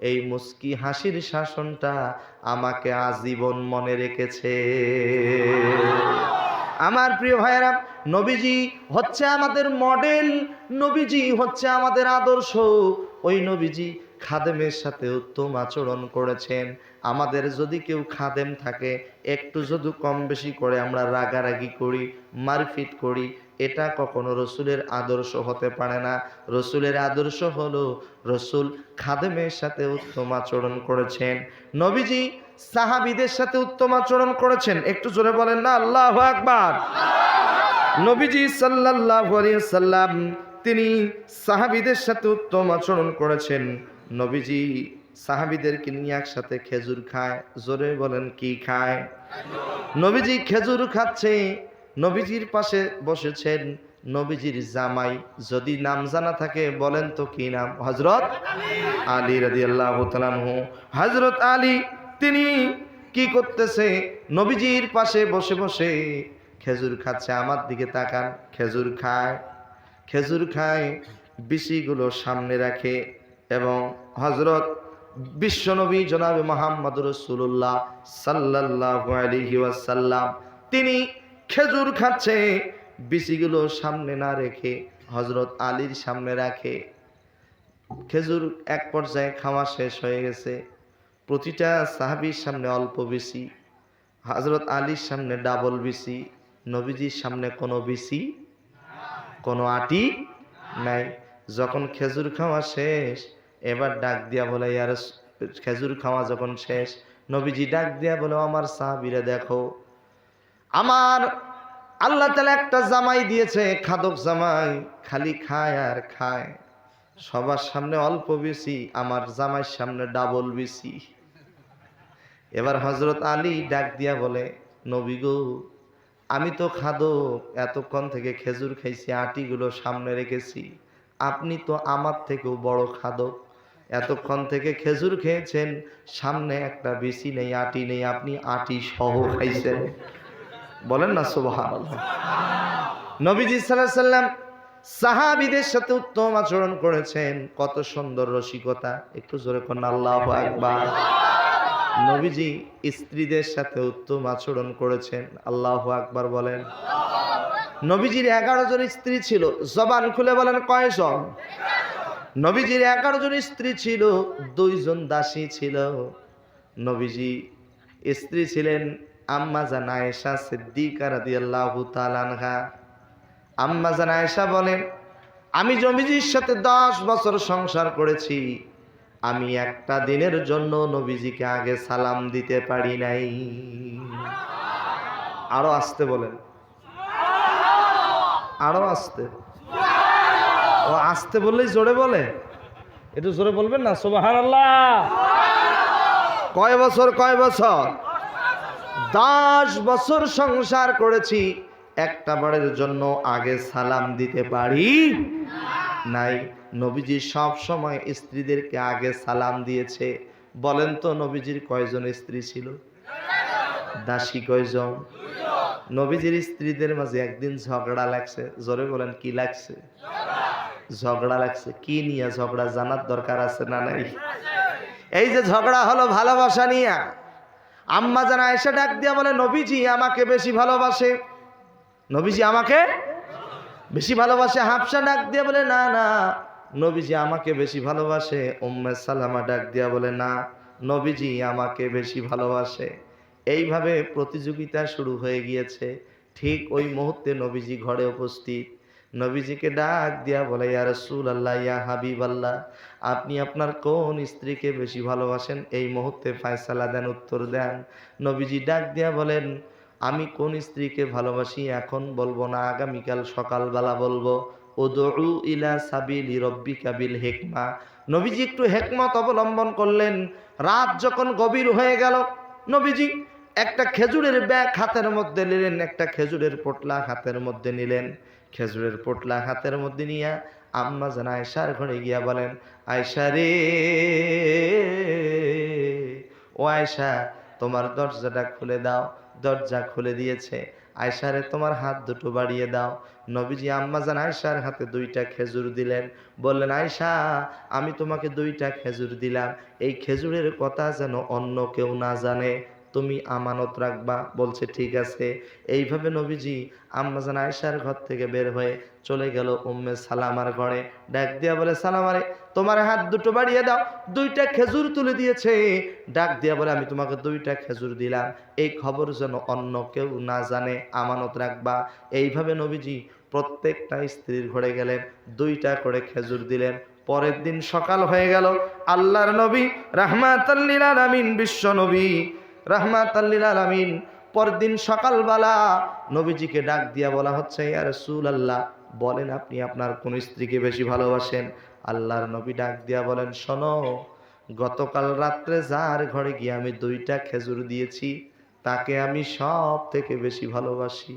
এই মুস্কি হাসির শাসনটা আমাকে আজীবন মনে রেখেছে। আমার প্রিয় ভাইয়েরা, নবীজি হচ্ছে আমাদের মডেল, নবীজি হচ্ছে আমাদের আদর্শ। ওই নবীজি খাদেমের সাথে উত্তম আচরণ করেছেন। আমাদের যদি কেউ খাদেম থাকে, একটু যদি কম বেশি করে আমরা রাগারাগি করি, মারপিট করি, এটা কখনো রসুলের আদর্শ হতে পারে না। রসুলের আদর্শ হলো রসুল খাদেমের সাথে উত্তম আচরণ করেছেন। নবীজি সাহাবীদের সাথে উত্তম আচরণ করেছেন। একটু জোরে বলেন না আল্লাহু আকবার। নবীজি সাল্লাল্লাহু আলাইহি সাল্লাম তিনি সাহাবীদের সাথে উত্তম আচরণ করেছেন। নবীজি সাহাবীদেরকে নিয়ে একসাথে খেজুর খায়। জোরে বলেন কি খায়? নবীজি খেজুর খাচ্ছে। নবীজির পাশে বসেছেন নবীজির জামাই, যদি নাম জানা থাকে বলেন তো কি নাম? হযরত আলী রাদিয়াল্লাহু তাআলা আনহু। হযরত আলী তিনি কি করতেছে? নবীজির পাশে বসে বসে খেজুর খাচ্ছে। আমার দিকে তাকান, খেজুর খায়। খেজুর খায়, বিচিগুলো সামনে রাখে এবং হযরত বিশ্বনবী জনাবে মুহাম্মদ রাসূলুল্লাহ সাল্লাল্লাহু আলাইহি ওয়াসাল্লাম তিনি খেজুর খাচ্ছে, বিচিগুলো সামনে না রেখে হযরত আলীর সামনে রাখে। খেজুর এক পর্যায়ে খাওয়া শেষ হয়ে গেছে। প্রতিটা সাহাবীর সামনে অল্প বিচি, হযরত আলীর সামনে ডাবল বিচি, নবীজির সামনে কোনো বিচি, কোনো আটি নাই। যখন খেজুর খাওয়া শেষ, এবার ডাক দিয়া বলে, ইয়ার খেজুর খাওয়া যখন শেষ, নবীজি ডাক দিয়া বলে, আমার সাহাবীরা দেখো, আমার আল্লাহ তাআলা একটা জামাই দিয়েছে, খাদক জামাই, খালি খায় আর খায়। সবার সামনে অল্প বিচি, আমার জামাইয়ের সামনে ডাবল বিচি। এবার হযরত আলী ডাক দিয়া বলে, নবী গো, আমি তো খাদক, এতক্ষণ থেকে খেজুর খাইছি, আটিগুলো সামনে রেখেছি। আপনি তো আমার থেকেও বড় খাদক, এতক্ষণ থেকে খেজুর খেয়েছেন, সামনে একটা বিচি নেই, আটি নেই, আপনি আটি সহ খাইছেন। বলেন না সুবহানাল্লাহ। নবীজি সাল্লাল্লাহু আলাইহি সাল্লাম সাহাবীদের সাথে উত্তম আচরণ করেছেন। কত সুন্দর রসিকতা, একটু জোরে কোন আল্লাহু আকবার। নবীজি স্ত্রীদের সাথে উত্তম আচরণ করেছেন। আল্লাহু আকবার বলেন। নবীজির 11 জন স্ত্রী ছিল। জবান খুলে বলেন কয়জন? নবীজির 11 জন স্ত্রী ছিল, 2 জন দাসী ছিল। নবীজি স্ত্রী ছিলেন আম্মা জান আয়েশা সিদ্দিকা রাদিয়াল্লাহু তাআলা আনহা। আম্মা জান আয়েশা বলেন, আমি নবীজির সাথে 10 বছর সংসার করেছি, আমি একটা দিনের জন্য নবীজিকে আগে সালাম দিতে পারি নাই। আরো আসতে বলেন, আরো আসতে। ও আসতে বললেই জোরে বলে, একটু জোরে বলবেন না সুবহানাল্লাহ। কয় বছর? কয় বছর? 10 বছর সংসার করেছি, একটা বারের জন্য আগে সালাম দিতে পারি নাই। নবীজি সব সময় স্ত্রীদেরকে আগে সালাম দিয়েছে। বলেন তো নবীজির কয়জন স্ত্রী ছিল? দাসী কয়জন? নবীজির স্ত্রীদের মাঝে একদিন ঝগড়া লাগছে। জোরে বলেন কি লাগছে? ঝগড়া লাগছে। কি নিয়ে ঝগড়া জানার দরকার আছে না নাই? এই যে ঝগড়া হলো ভালোবাসা নিয়ে। আম্মা জান আয়েশা ডাক দিয়া বলে, নবীজি আমাকে বেশি ভালোবাসে। নবীজি আমাকে বেশি ভালোবাসে। হাফসা ডাক দিয়ে বলে না না, নবীজি আমাকে বেশি ভালোবাসে। উম্মে সালামা ডাক দিয়া বলে না, নবীজি আমাকে বেশি ভালোবাসে। এইভাবে প্রতিযোগিতা শুরু হয়ে গিয়েছে। ঠিক ওই মুহূর্তে নবীজি ঘরে উপস্থিত। নবীজিকে ডাক দিয়া বলে, ইয়া রাসূলুল্লাহ, ইয়া হাবিবাল্লাহ, আপনি আপনার কোন স্ত্রীকে বেশি ভালোবাসেন? এই মুহূর্তে ফয়সালা দেন, উত্তর দেন। নবীজি ডাক দিয়া বলেন, আমি কোন স্ত্রীকে ভালোবাসি এখন বলবো না, আগামীকাল সকালবেলা বলবো। উদউ ইলা সাবিলি রব্বিকা বিল হিকমা। নবীজি একটু হেকমত অবলম্বন করলেন। রাত যখন গভীর হয়ে গেল, নবীজি একটা খেজুরের ব্যাগ হাতের মধ্যে নিলেন, একটা খেজুরের পোটলা হাতের মধ্যে নিলেন। খেজুরের পোটলা হাতের মধ্যে নিয়ে আম্মা জান আয়েশার ঘরে গিয়া বলেন, আয়েশা রে, ও আয়েশা, তোমার দরজাটা খুলে দাও। দরজা খুলে দিয়েছে। আয়েশা রে, তোমার হাত দুটো বাড়িয়ে দাও। নবীজি আম্মা জান আয়েশার হাতে 2টা খেজুর দিলেন। বললেন, আয়েশা, আমি তোমাকে 2টা খেজুর দিলাম, এই খেজুরের কথা যেন অন্য কেউ না জানে, তুমি আমানত রাখবা। বলছে ঠিক আছে। এইভাবে নবীজি আম্মা জান আয়েশার ঘর থেকে বের হয়ে চলে গেল উম্মে সালামার ঘরে। ডাক দিয়া বলে, সালামারে, তোমার হাত দুটো বাড়িয়ে দাও। 2টা খেজুর তুলে দিয়েছে। ডাক দিয়া বলে, আমি তোমাকে 2টা খেজুর দিলাম, এই খবর যেন অন্য কেউ না জানে, আমানত রাখবা। এইভাবে নবীজি প্রত্যেকটা স্ত্রীর ঘরে গেলেন, 2টা করে খেজুর দিলেন। পরের দিন সকাল হয়ে গেল। আল্লাহর নবী রাহমাতাল লিল আলামিন, বিশ্ব নবী রাহমাতাল লিল আলামিন, পরের দিন সকালবেলা নবীজিকে ডাক দিয়া বলা হচ্ছে, ইয়া রাসূলুল্লাহ, বলেন আপনি আপনার কোন স্ত্রীকে বেশি ভালোবাসেন? আল্লাহর নবী ডাক দিয়া বলেন, শোনো, গতকাল রাত্রে যার ঘরে গিয়ে আমি 2টা খেজুর দিয়েছি, তাকে আমি সব থেকে বেশি ভালোবাসি।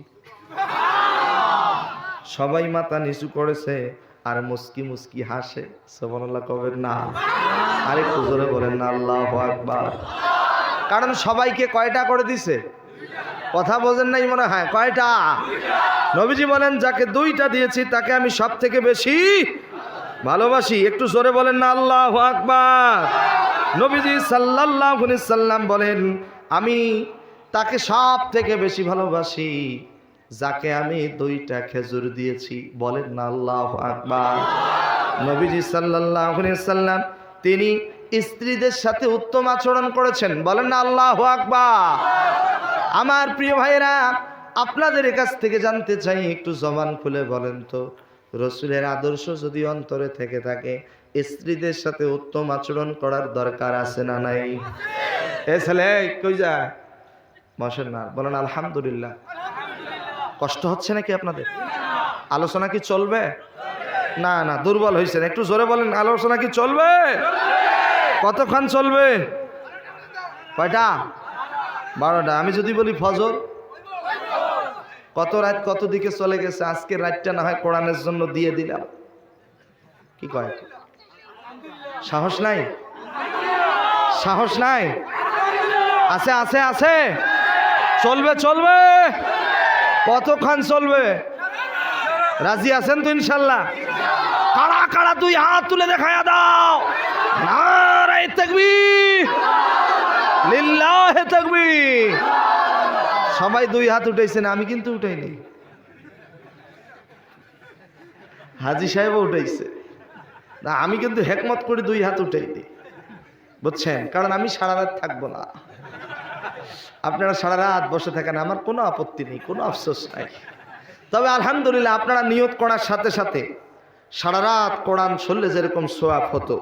সবাই মাথা নিচু করেছে আর মুস্কি মুস্কি হাসে। সুবহানাল্লাহ কবেন না? আরেকটু জোরে বলেন না, আল্লাহু আকবার। কারণ সবাইকে কয়টা করে দিছে? কথা বোঝেন নাই মনে হয়? কয়টা? নবীজি বলেন, যাকে 2টা দিয়েছি তাকে আমি সব থেকে বেশি ভালোবাসি। একটু জোরে বলেন না, আল্লাহু আকবার। নবীজি সাল্লাল্লাহু আলাইহি সাল্লাম বলেন, আমি তাকে সব থেকে বেশি ভালোবাসি যাকে আমি 2টা খেজুর দিয়েছি। বলেন না, আল্লাহু আকবার। নবীজি সাল্লাল্লাহু আলাইহি সাল্লাম তিনি স্ত্রীদের সাথে উত্তম আচরণ করেছেন। বলেন না, আল্লাহু আকবার। আমার প্রিয় ভাইরা, আপনাদের কাছ থেকে জানতে চাই, একটু জবান খুলে বলেন তো, রসুলের আদর্শ যদি অন্তরে থেকে থাকে, স্ত্রীদের সাথে উত্তম আচরণ করার দরকার আছে না নাই? এ ছেলে কই যায়? বসেন না, বলেন আলহামদুলিল্লাহ। কষ্ট হচ্ছে নাকি আপনাদের? আলোচনা কি চলবে? না না, দুর্বল হয়েছেন। একটু জোরে বলেন, আলোচনা কি চলবে? কতক্ষণ চলবে? কয়টা? 12টা। আমি যদি বলি ফজর, কত রাত কত দিকে চলে গেছে। আজকে রাতটা না হয় কোরআনের জন্য দিয়ে দিলাম। কি কয়? সাহস নাই? সাহস নাই? আছে আছে আছে। চলবে চলবে। কতক্ষণ চলবে? রাজি আছেন তো ইনশাল্লাহ? কারা কারা 2 হাত তুলে দেখায়া দাও। নারে তাকবীর, লিল্লাহে তাকবীর। সবাই 2 হাত উঠাইছেন, আমি কিন্তু উঠাইনি। হাজী সাহেবও উঠাইছে না, আমি কিন্তু হেকমত করে 2 হাত উঠাইনি, বুঝছেন? কারণ আমি সারা রাত থাকবো না। আপনারা সারা রাত বসে থাকেন, আমার কোনো আপত্তি নেই, কোনো আফসোস নাই। তবে আলহামদুলিল্লাহ, আপনারা নিয়ত করার সাথে সাথে সারা রাত কোরআন শুনলে যেরকম সোয়াব হতো,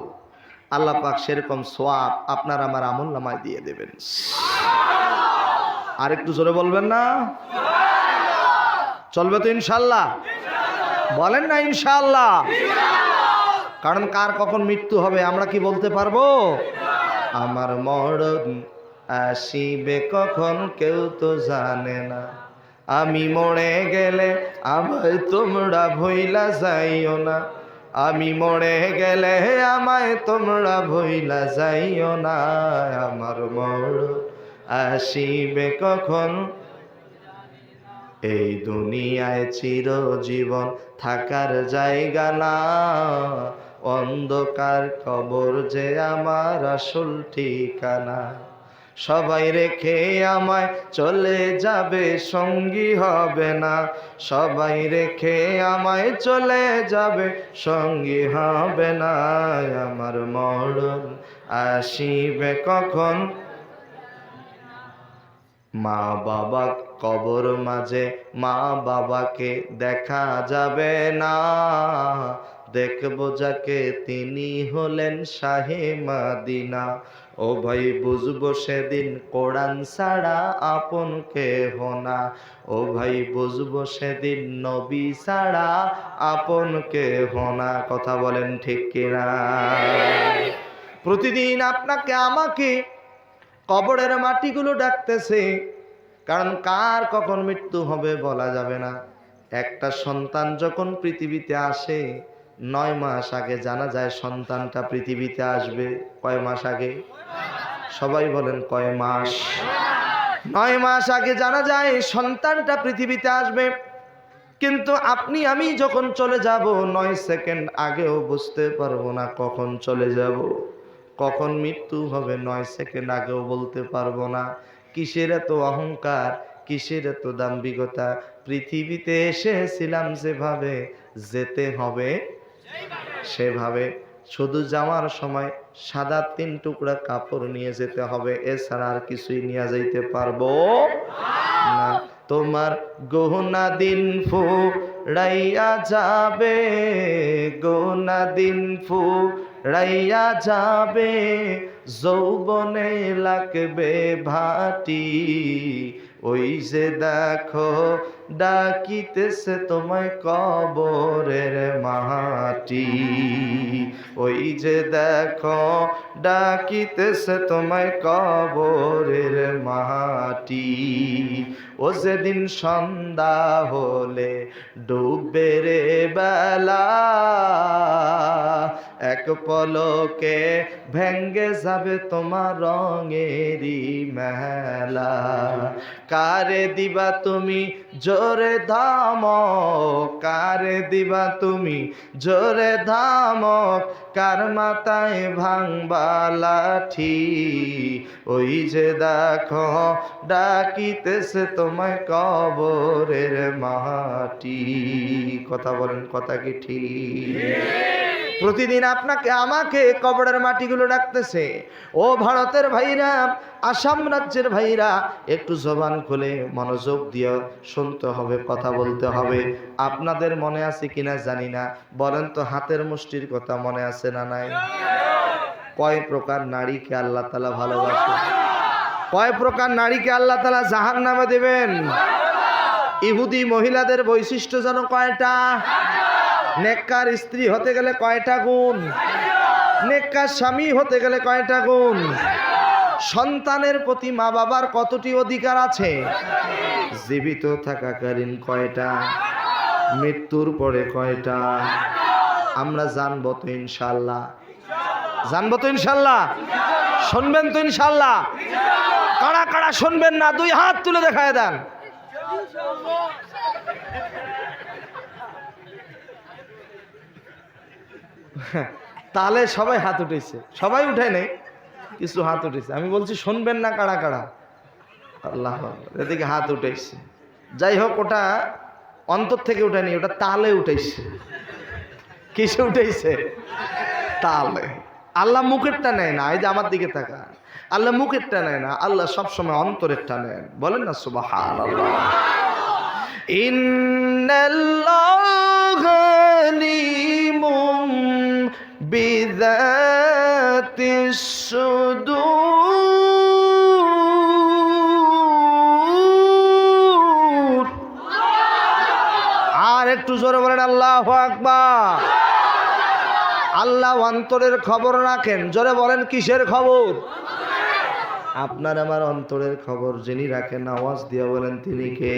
আল্লাহ পাক সেরকম সোয়াব আপনার আমার আমল নামায় দিয়ে দেবেন। আর একটু জোরে বলবেন না? চলবে তো ইনশাল্লাহ? বলেন না ইনশাল্লাহ? কারণ কার কখন মৃত্যু হবে আমরা কি বলতে পারবো? আমার মরণ আসিবে কখন কেউ তো জানে না, আমি মরে গেলে আমায় তোমরা ভুইলা যাইও না, আমি মরে গেলে আমায় তোমরা ভুইলা যাইও না, আমার মরণ আসিবে কখন। এই দুনিয়ায় চিরজীবন থাকার জায়গা না, অন্ধকার কবর যে আমার আসল ঠিকানা। সবাই রেখে আমায় চলে যাবে, সঙ্গী হবে না। সবাই রেখে আমায় চলে যাবে, সঙ্গী হবে না। আমার মরণ আসিবে কখন? মা বাবা কবর মাঝে মা বাবাকে দেখা যাবে না। দেখবো যাকে তিনি হলেন শাহে মাদিনা। ও ভাই বুঝবো সেদিন কোরআন ছাড়া আপন কেহ না। ও ভাই বুঝবো সেদিন নবী ছাড়া আপন কেহ না। কথা বলেন ঠিক কিনা? প্রতিদিন আপনাকে আমাকে কবরের মাটিগুলো ডাকতেছে, কারণ কার কখন মৃত্যু হবে বলা যাবে না। একটা সন্তান যখন পৃথিবীতে আসে 9 মাস আগে জানা যায় সন্তানটা পৃথিবীতে আসবে। কয় মাস আগে? সবাই বলেন কয় মাস? 9 মাস আগে জানা যায় সন্তানটা পৃথিবীতে আসবে। কিন্তু আপনি আমি যখন চলে যাব 9 সেকেন্ড আগেও বুঝতে পারবো না কখন চলে যাব, কখন মৃত্যু হবে 9 সেকেন্ড আগেও বলতে পারবো না। কিসের এত অহংকার, কিসের এত দাম্ভিকতা? পৃথিবীতে এসেছিলাম যেভাবে, যেতে হবে সেভাবে। শুধু যাওয়ার সময় সাদা 3 টুকরা কাপড় নিয়ে যেতে হবে, এছাড়া আর কিছুই নিয়ে যাইতে পারবো না। তোমার গহনা দিন ফুরাইয়া যাবে, গহনা দিন ফুরাইয়া যাবে, যৌবনে লাগবে ভাটি। ওই যে দেখো ডাকিতেছে তোমায় কবরের মাটি। ওই যে দেখো ডাকিতেছে তোমায় কবরের মাটি। ও যেদিন সন্ধ্যা হলে ডুববে রে বেলা, এক পলকে ভেঙ্গে যাবে তোমার রঙেরই মেলা। কারে দিবা তুমি জোরে ধমক, কারে দিবা তুমি জোরে ধমক, কার মাথায় ভাঙবা লাঠি। ওই যে দেখো ডাকিতেছে তোমায় কবরের মাটি। কথা বলেন, কথা কি ঠিক? প্রতিদিন আপনাকে আমাকে কবরের মাটিগুলো ডাকতেছে। ও ভারতের ভাইরা, আসাম রাজ্যের ভাইরা, একটু জবান খুলে মনোযোগ দিয়ে শুনতে হবে, কথা বলতে হবে। আপনাদের মনে আছে কিনা জানি না, বলেন তো হাতের মুষ্টির কথা মনে আছে না নাই? কয় প্রকার নারীকে আল্লাহ তাআলা ভালোবাসে? কয় প্রকার নারীকে আল্লাহ তাআলা জাহান্নামে দেবেন? ইহুদি মহিলাদের বৈশিষ্ট্য যেন কয়টা? নেককার স্ত্রী হতে গেলে কয়টা গুণ? নেককার স্বামী হতে গেলে কয়টা গুণ? সন্তানের প্রতি মা বাবার কতটি অধিকার আছে? জীবিত থাকাকালীন কয়টা? মৃত্যুর পরে কয়টা? আমরা জানবো তো ইনশাআল্লাহ। জানবো তো ইনশাআল্লাহ। শুনবেন তো ইনশাআল্লাহ। কারা কারা শুনবেন না 2 হাত তুলে দেখায় দেন। তাহলে সবাই হাত উঠেছে, সবাই উঠায় নাই, কিছু হাত উঠেছে। আমি বলছি শুনবেন না কারা কারা? আল্লাহ, এদিকে হাত উঠেছে। যাই হোক, ওটা অন্তর থেকে উঠেনি, ওটা তালে উঠেছে। কিসে উঠেছে? তালে। আল্লাহ মুখেরটা নেয় না। এই যে আমার দিকে তাকা, আল্লাহ মুখেরটা নেয় না, আল্লাহ সবসময় অন্তরেরটা নেন। বলেন না সুবহানাল্লাহ। ইন্নাল্লাহা আলিমুম বিযাতিস সুদূর। আর একটু জোরে বলেন আল্লাহু আকবার। আল্লাহ অন্তরের খবর রাখেন। জোরে বলেন কিসের খবর? আপনার আমার অন্তরের খবর যিনি রাখেন, আওয়াজ দিয়া বলেন তিনি কে?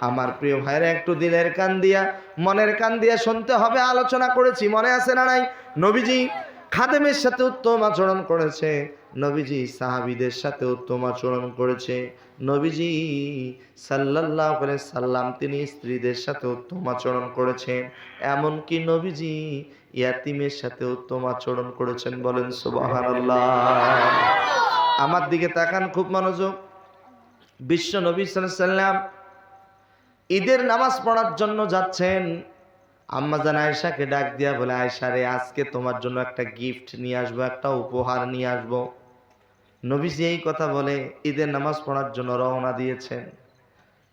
আমার প্রিয় ভাইরা, একটু দিলের কান দিয়া, মনের কান দিয়া শুনতে হবে। আলোচনা করেছি, মনে আছে না নাই? নবীজি খাদেমের সাথে উত্তম আচরণ করেছে, নবীজি সাহাবীদের সাথে উত্তম আচরণ করেছে, নবীজি সাল্লাল্লাহু আলাইহি সাল্লাম তিনি স্ত্রীদের সাথে উত্তম আচরণ করেছেন, এমনকি নবীজি ইয়াতিমের সাথে উত্তম আচরণ করেছেন। বলেন সুবহানাল্লাহ। আমার দিকে তাকান খুব মনোযোগ। বিশ্ব নবী সাল্লাল্লাহু আলাইহি সাল্লাম ঈদের নামাজ পড়ার জন্য যাচ্ছেন। আম্মা জান আয়েশাকে ডাক দিয়া বলে, আয়েশা রে, আজকে তোমার জন্য একটা গিফট নিয়ে আসবো, একটা উপহার নিয়ে আসবো। নবীজি এই কথা বলে ঈদের নামাজ পড়ার জন্য রওনা দিয়েছেন।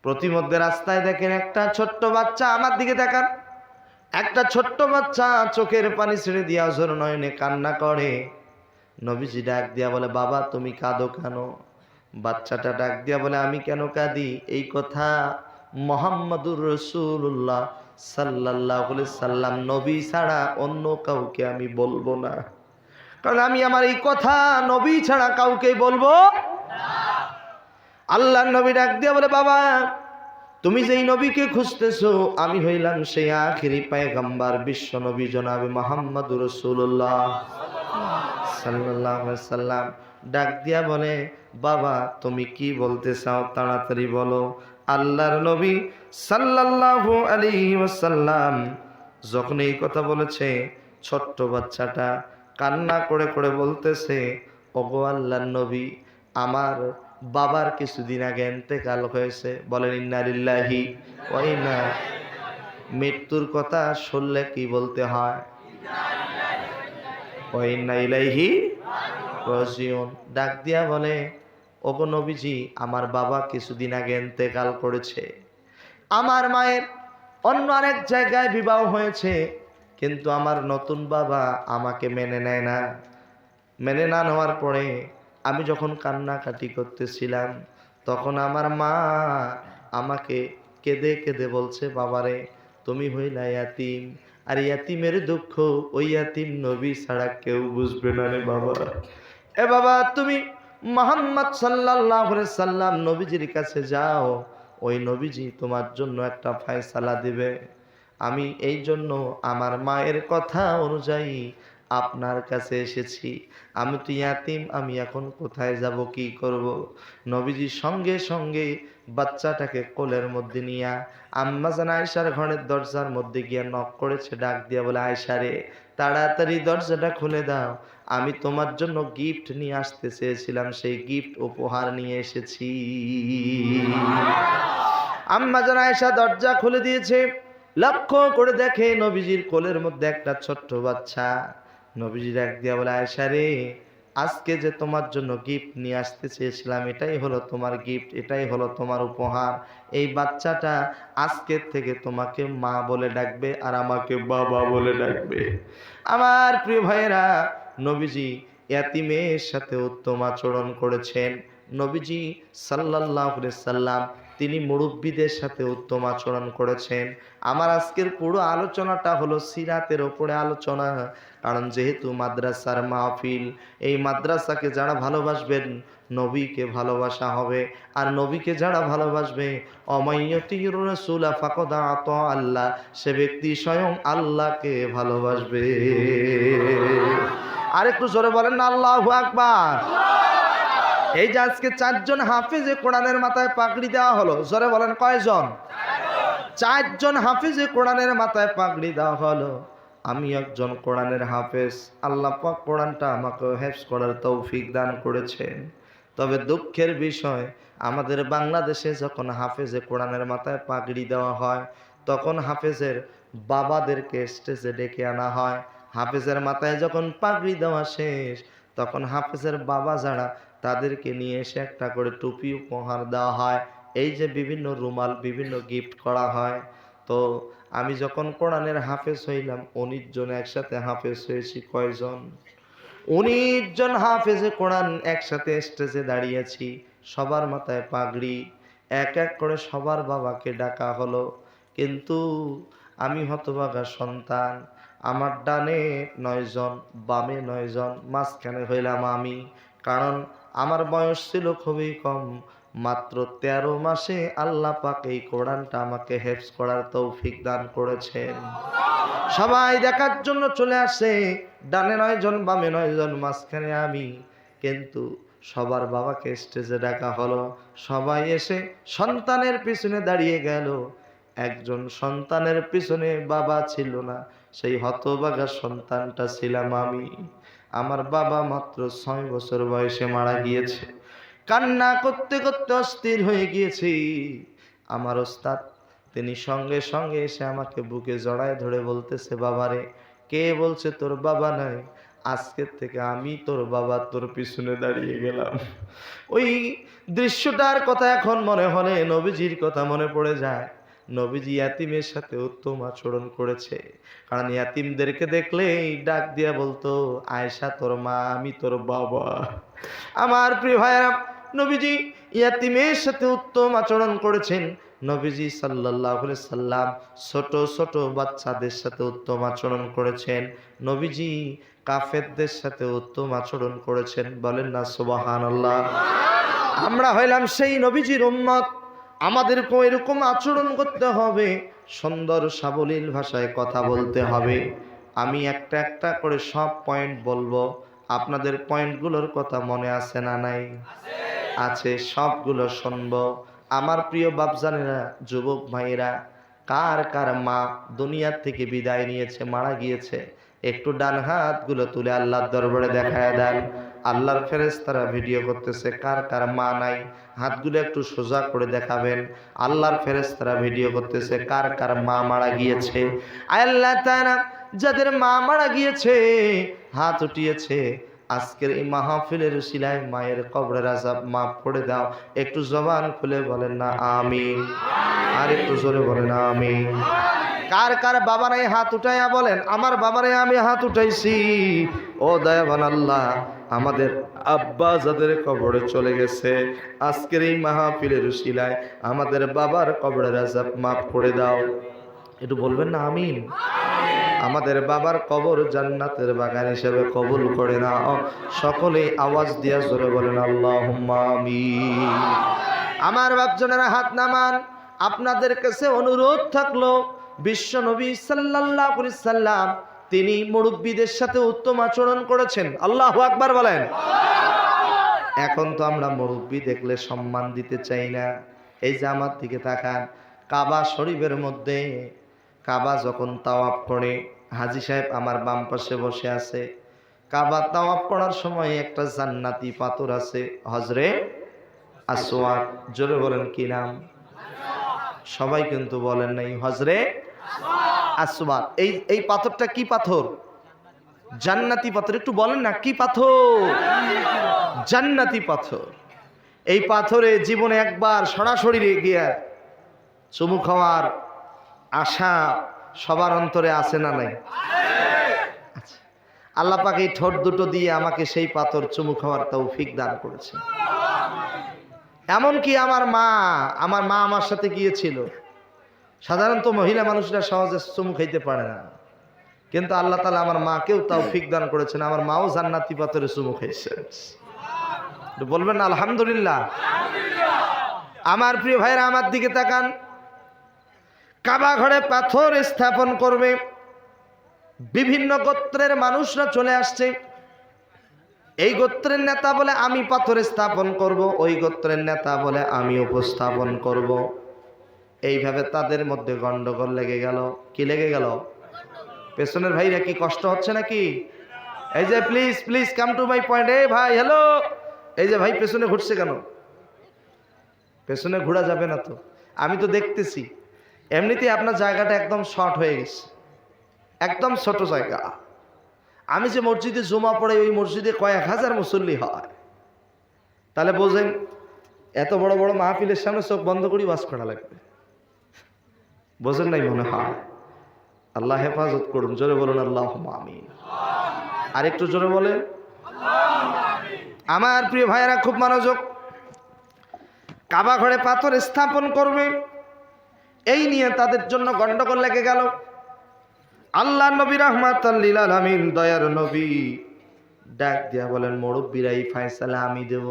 প্রতিমধ্যে রাস্তায় দেখেন একটা ছোট্ট বাচ্চা, আমার দিকে তাকান, একটা ছোট্ট বাচ্চা চোখের পানি ছেড়ে দিয়া অঝোর নয়নে কান্না করে। নবীজি ডাক দিয়া বলে, বাবা তুমি কাঁদো কেন? বাচ্চাটা ডাক দিয়া বলে, আমি কেন কাঁদি এই কথা মুহাম্মাদুর রাসূলুল্লাহ সাল্লাল্লাহু আলাইহি সাল্লাম নবী ছাড়া অন্য কাউকে আমি বলবো না, কারণ আমি আমার এই কথা নবী ছাড়া কাউকে বলবো না। আল্লাহর নবী ডাক দিয়া বলে, বাবা তুমি যেই নবীকে খুঁজতেছো আমি হইলাম সেই আখিরি পয়গম্বর বিশ্ব নবী জনাবে মুহাম্মাদুর রাসূলুল্লাহ সাল্লাল্লাহু আলাইহি সাল্লাম। ডাক দিয়া বলে, বাবা তুমি কি বলতে চাও তাড়াতাড়ি বলো। আল্লাহর নবী সাল্লাল্লাহু আলাইহি ওয়াসাল্লাম যখন এই কথা বলেছে, ছোট্ট বাচ্চাটা কান্না করে করে বলতেছে, ওগো আল্লাহর নবী, আমার বাবার কিছুদিন আগে ইন্তেকাল হয়েছে। বলেন ইন্না লিল্লাহি ওয়া ইন্না। মৃত্যুর কথা শুনলে কি বলতে হয়? ওয়া ইন্না ইলাইহি রাজিউন। ডাক দিয়া বলে, ওগো নবীজি, আমার বাবা কিছুদিন আগে ইন্তেকাল করেছে। আমার মায়ের অন্য আরেক জায়গায় বিবাহ হয়েছে, কিন্তু আমার নতুন বাবা আমাকে মেনে নেয় না। মেনে না নেওয়ার পরে আমি যখন কান্নাকাটি করতেছিলাম, তখন আমার মা আমাকে কেঁদে কেঁদে বলছে, বাবারে তুমি হইলা ইয়াতিম, আর ইয়াতিমের দুঃখ ওই ইয়াতিম নবী ছাড়া কেউ বুঝবে না রে বাবা। এ বাবা তুমি মুহাম্মদ সাল্লাল্লাহু আলাইহি সাল্লাম নবীজির কাছে যাও, ওই নবীজি তোমার জন্য একটা ফয়সালা দিবে। আমি এই জন্য আমার মায়ের কথা অনুযায়ী আপনার কাছে এসেছি। আমি তো ইয়াতিম, আমি এখন কোথায় যাব, কি করব? নবীজি সঙ্গে সঙ্গে বাচ্চাটাকে কোলের মধ্যে নিয়ে আম্মা জান আয়েশার ঘরের দরজার মধ্যে গিয়ে নক করেছে। ডাক দিয়া বলে, আয়েশা রে, তাড়াতাড়ি দরজাটা খুলে দাও, আমি তোমার জন্য গিফট নিয়ে আসতে চেয়েছিলাম, সেই গিফট উপহার নিয়ে এসেছি। আম্মা জান আয়েশা দরজা খুলে দিয়েছে। লক্ষ্য করে দেখে নবীজির কোলের মধ্যে একটা ছোট্ট বাচ্চা। নবীজি ডাক দিয়া বলে, আয়েশা রে, আজকে যে তোমার জন্য গিফট নিয়ে আসতে চেয়েছিলাম, এটাই হলো তোমার গিফট, এটাই হলো তোমার উপহার। এই বাচ্চাটা আজকের থেকে তোমাকে মা বলে ডাকবে আর আমাকে বাবা বলে ডাকবে। আমার প্রিয় ভাইয়েরা, নবীজি ইয়াতিমের সাথে উত্তম আচরণ করেছেন। নবীজি সাল্লাল্লাহু আলাইহি সাল্লাম তিনি মুরব্বীদের সাথে উত্তম আচরণ করেছেন। আমার আজকের পুরো আলোচনাটা হলো সিরাতের ওপরে আলোচনা, কারণ যেহেতু মাদ্রাসার মাহফিল, এই মাদ্রাসাকে যারা ভালোবাসবেন নবীকে ভালোবাসা হবে, আর নবীকে যারা ভালোবাসবে অমাইয়তির রাসূলা ফাকাদ আতা আল্লাহ, সে ব্যক্তি স্বয়ং আল্লাহকে ভালোবাসবে। আরেকটু জোরে বলেন না আল্লাহু আকবার। এই যে আজকে 4 জন হাফেজে কোরআনের মাথায় পাগড়ি দেওয়া হলো, জোরে বলেন কয়জন? 4 জন হাফেজে কোরআনের মাথায় পাগড়ি দেওয়া হলো। আমি একজন কোরআনের হাফেজ, আল্লাহ পাক কোরআনটা আমাকে হেফজ করার তৌফিক দান করেছেন। তবে দুঃখের বিষয়, আমাদের বাংলাদেশে যখন হাফেজে কোরআনের মাথায় পাগড়ি দেওয়া হয়, তখন হাফেজের বাবাদেরকে স্টেজে ডেকে আনা হয়। হাফেজের মাথায় যখন পাগড়ি দেওয়া শেষ, তখন হাফেজের বাবা যারা, তাদেরকে নিয়ে এসে একটা করে টুপি উপহার দেওয়া হয়। এই যে বিভিন্ন রুমাল, বিভিন্ন গিফট করা হয়। তো আমি যখন কোরআনের হাফেজ হইলাম, 19 জন একসাথে হাফেজ হয়েছি। কয়জন? 19 জন হাফেজে কোরআন একসাথে স্টেজে দাঁড়িয়েছি, সবার মাথায় পাগড়ি, এক এক করে সবার বাবাকে ডাকা হলো। কিন্তু আমি হতভাগা সন্তান, আমার ডানে 9 জন, বামে 9 জন, মাঝখানে হইলাম আমি। কারণ আমার বয়স ছিল খুবই কম, মাত্র 13 মাসে আল্লাহ পাক এই কোরআনটা আমাকে হেফজ করার তৌফিক দান করেছেন। সবাই দেখার জন্য চলে আসে, ডানে 9 জন, বামে 9 জন, মাঝখানে আমি। কিন্তু সবার বাবাকে স্টেজে ডাকা হলো, সবাই এসে সন্তানের পিছনে দাঁড়িয়ে গেল। একজন সন্তানের পিছনে বাবা ছিল না, সেই হতভাগা সন্তানটা ছিলাম আমি। আমার বাবা মাত্র 6 বছর বয়সে মারা গিয়েছে। কান্না করতে করতে অস্থির হয়ে গিয়েছি। আমার ওস্তাদ তিনি সঙ্গে সঙ্গে এসে আমাকে বুকে জড়ায় ধরে বলতেছে, বাবারে, কে বলছে তোর বাবা নাই? আজকের থেকে আমি তোর বাবা, তোর পিছনে দাঁড়িয়ে গেলাম। ওই দৃশ্যটার কথা এখন মনে হলে নবীজির কথা মনে পড়ে যায়। নবীজি ইয়াতিমের সাথে উত্তম আচরণ করেছে, কারণ ইয়াতিমদেরকে দেখলেই ডাক দিয়া বলতো, আয়েশা তোর মা, আমি তোর বাবা। আমার প্রিয় ভাইরা, নবীজি ইয়াতিমের সাথে উত্তম আচরণ করেছেন। নবীজি সাল্লাল্লাহু আলাইহি সাল্লাম ছোট ছোট বাচ্চাদের সাথে উত্তম আচরণ করেছেন। নবীজি কাফেরদের সাথে উত্তম আচরণ করেছেন। বলেন না সুবহানাল্লাহ। আমরা হইলাম সেই নবীজির উম্মত, আমাদেরকেও এরকম আচরণ করতে হবে, সুন্দর সাবলীল ভাষায় কথা বলতে হবে। আমি একটা একটা করে সব পয়েন্ট বলবো, আপনাদের পয়েন্টগুলোর কথা মনে আছে না নাই? আছে, সবগুলো শুনবো। আমার প্রিয় বাপজানেরা, যুবক ভাইয়েরা, কার কার মা দুনিয়ার থেকে বিদায় নিয়েছে, মারা গিয়েছে, একটু ডান হাতগুলো তুলে আল্লাহর দরবারে দেখায় দেন। আল্লাহর ফেরেশতারা ভিডিও করতেছে, কার কার মা নাই হাতগুলো একটু সোজা করে দেখাবেন। আল্লাহর ফেরেশতারা ভিডিও করতেছে, কার কার মা মারা গিয়েছে। আল্লাহ তাআলা যাদের মা মারা গিয়েছে হাত উঠিয়েছে, আজকের এই মাহফিলের উসিলায় মায়ের কবরের আযাব মাফ করে দাও। একটু জবান খুলে বলেন না আমিন। আর একটু জোরে বলেন আমিন। কার কার বাবা নাই হাত উঠাইয়া বলেন, আমার বাবারে আমি হাত উঠাইছি। ও দয়াবান আল্লাহ, আমাদের আব্বা যাদের কবরে চলে গেছে, আজকের এই মাহফিলের উসিলায় আমাদের বাবার কবরের আযাব মাফ করে দাও। একটু বলবেন না আমিন। আমাদের বাবার কবর জান্নাতের বাগান হিসেবে কবুল করে নাও। সকলে আওয়াজ দিয়া জোরে বলেন আল্লাহুম্মা আমিন। আমার বাপজনেরা হাত নামান। আপনাদের কাছে অনুরোধ থাকলো, বিশ্ব নবী সাল্লাল্লাহু আলাইহি সাল্লাম তিনি মুরব্বীদের সাথে উত্তম আচরণ করেছেন। আল্লাহু আকবার বলেন। এখন তো আমরা মুরব্বী দেখলে সম্মান দিতে চাই না। এই যে আমার দিকে তাকান, কাবা শরীফের মধ্যে কাবা যখন তাওয়াফ করে, হাজী সাহেব আমার বাম পাশে বসে আছে, কাবা তাওয়াফ করার সময় একটা জান্নাতি পাথর আছে, হজরে আসওয়াদ। জোরে বলেন কি নাম? সবাই কিন্তু বলেন নাই, হজরে আসওয়াদ। এই পাথরটা কি পাথর? জান্নাতি পাথর। একটু বলেন না কি পাথর? জান্নাতি পাথর। এই পাথরে জীবনে একবার সরাসরি গিয়া চুমু খাওয়ার আশা সবার অন্তরে আছে না নাই? আচ্ছা, আল্লাহ পাক এই ঠোঁট দুটো দিয়ে আমাকে সেই পাথর চুমু খাওয়ার তৌফিক দান করেছে। এমনকি আমার মা আমার সাথে গিয়েছিল। সাধারণত মহিলা মানুষরা সহজে চুমু খাইতে পারে না, কিন্তু আল্লাহ তাআলা আমার মাকেও তৌফিক দান করেছেন, আমার মাও জান্নাতি পাথরে চুমু খাইছে। বলবেন না আলহামদুলিল্লাহ। আমার প্রিয় ভাইরা আমার দিকে তাকান, কাবা ঘরে পাথর স্থাপন করবে, বিভিন্ন গোত্রের মানুষরা চলে আসছে। এই গোত্রের নেতা বলে আমি পাথর স্থাপন করব, ওই গোত্রের নেতা বলে আমি উপস্থাপন করব। এইভাবে তাদের মধ্যে গন্ডগোল লেগে গেল। কি লেগে গেল? পেছনের ভাইরা কি কষ্ট হচ্ছে নাকি? এই যে please please come to my point. এই ভাই হ্যালো, এই যে ভাই পেছনে ঘুরছে কেন? পেছনে ঘোরা যাবে না তো, আমি তো দেখতেছি। এমনিতেই আপনার জায়গাটা একদম শর্ট হয়ে গেছে, একদম ছোট জায়গা। আমি যে মসজিদে জুমা পড়ে, ওই মসজিদে কয়েক হাজার মুসল্লি হয়। তাহলে বোঝেন, এত বড় বড় মাহফিলের সামনে চোখ বন্ধ করি ওয়াজ করা লাগবে। বোঝেন নাই মনে হয়? আল্লাহ হেফাজত করুন। জোরে বলুন আল্লাহুম্মা আমিন। আর একটু জোরে বলেন। আমার প্রিয় ভাইয়েরা খুব মনোযোগ। কাবা ঘরে পাথর স্থাপন করবে, এই নিয়ে তাদের জন্য গন্ডগোল লেগে গেল। আল্লাহ নবী রাহমাতাল লিল আলামিন, দয়ার নবী ডাক দিয়া বলেন, মুরব্বীরা এই ফয়সালা আমি দেব।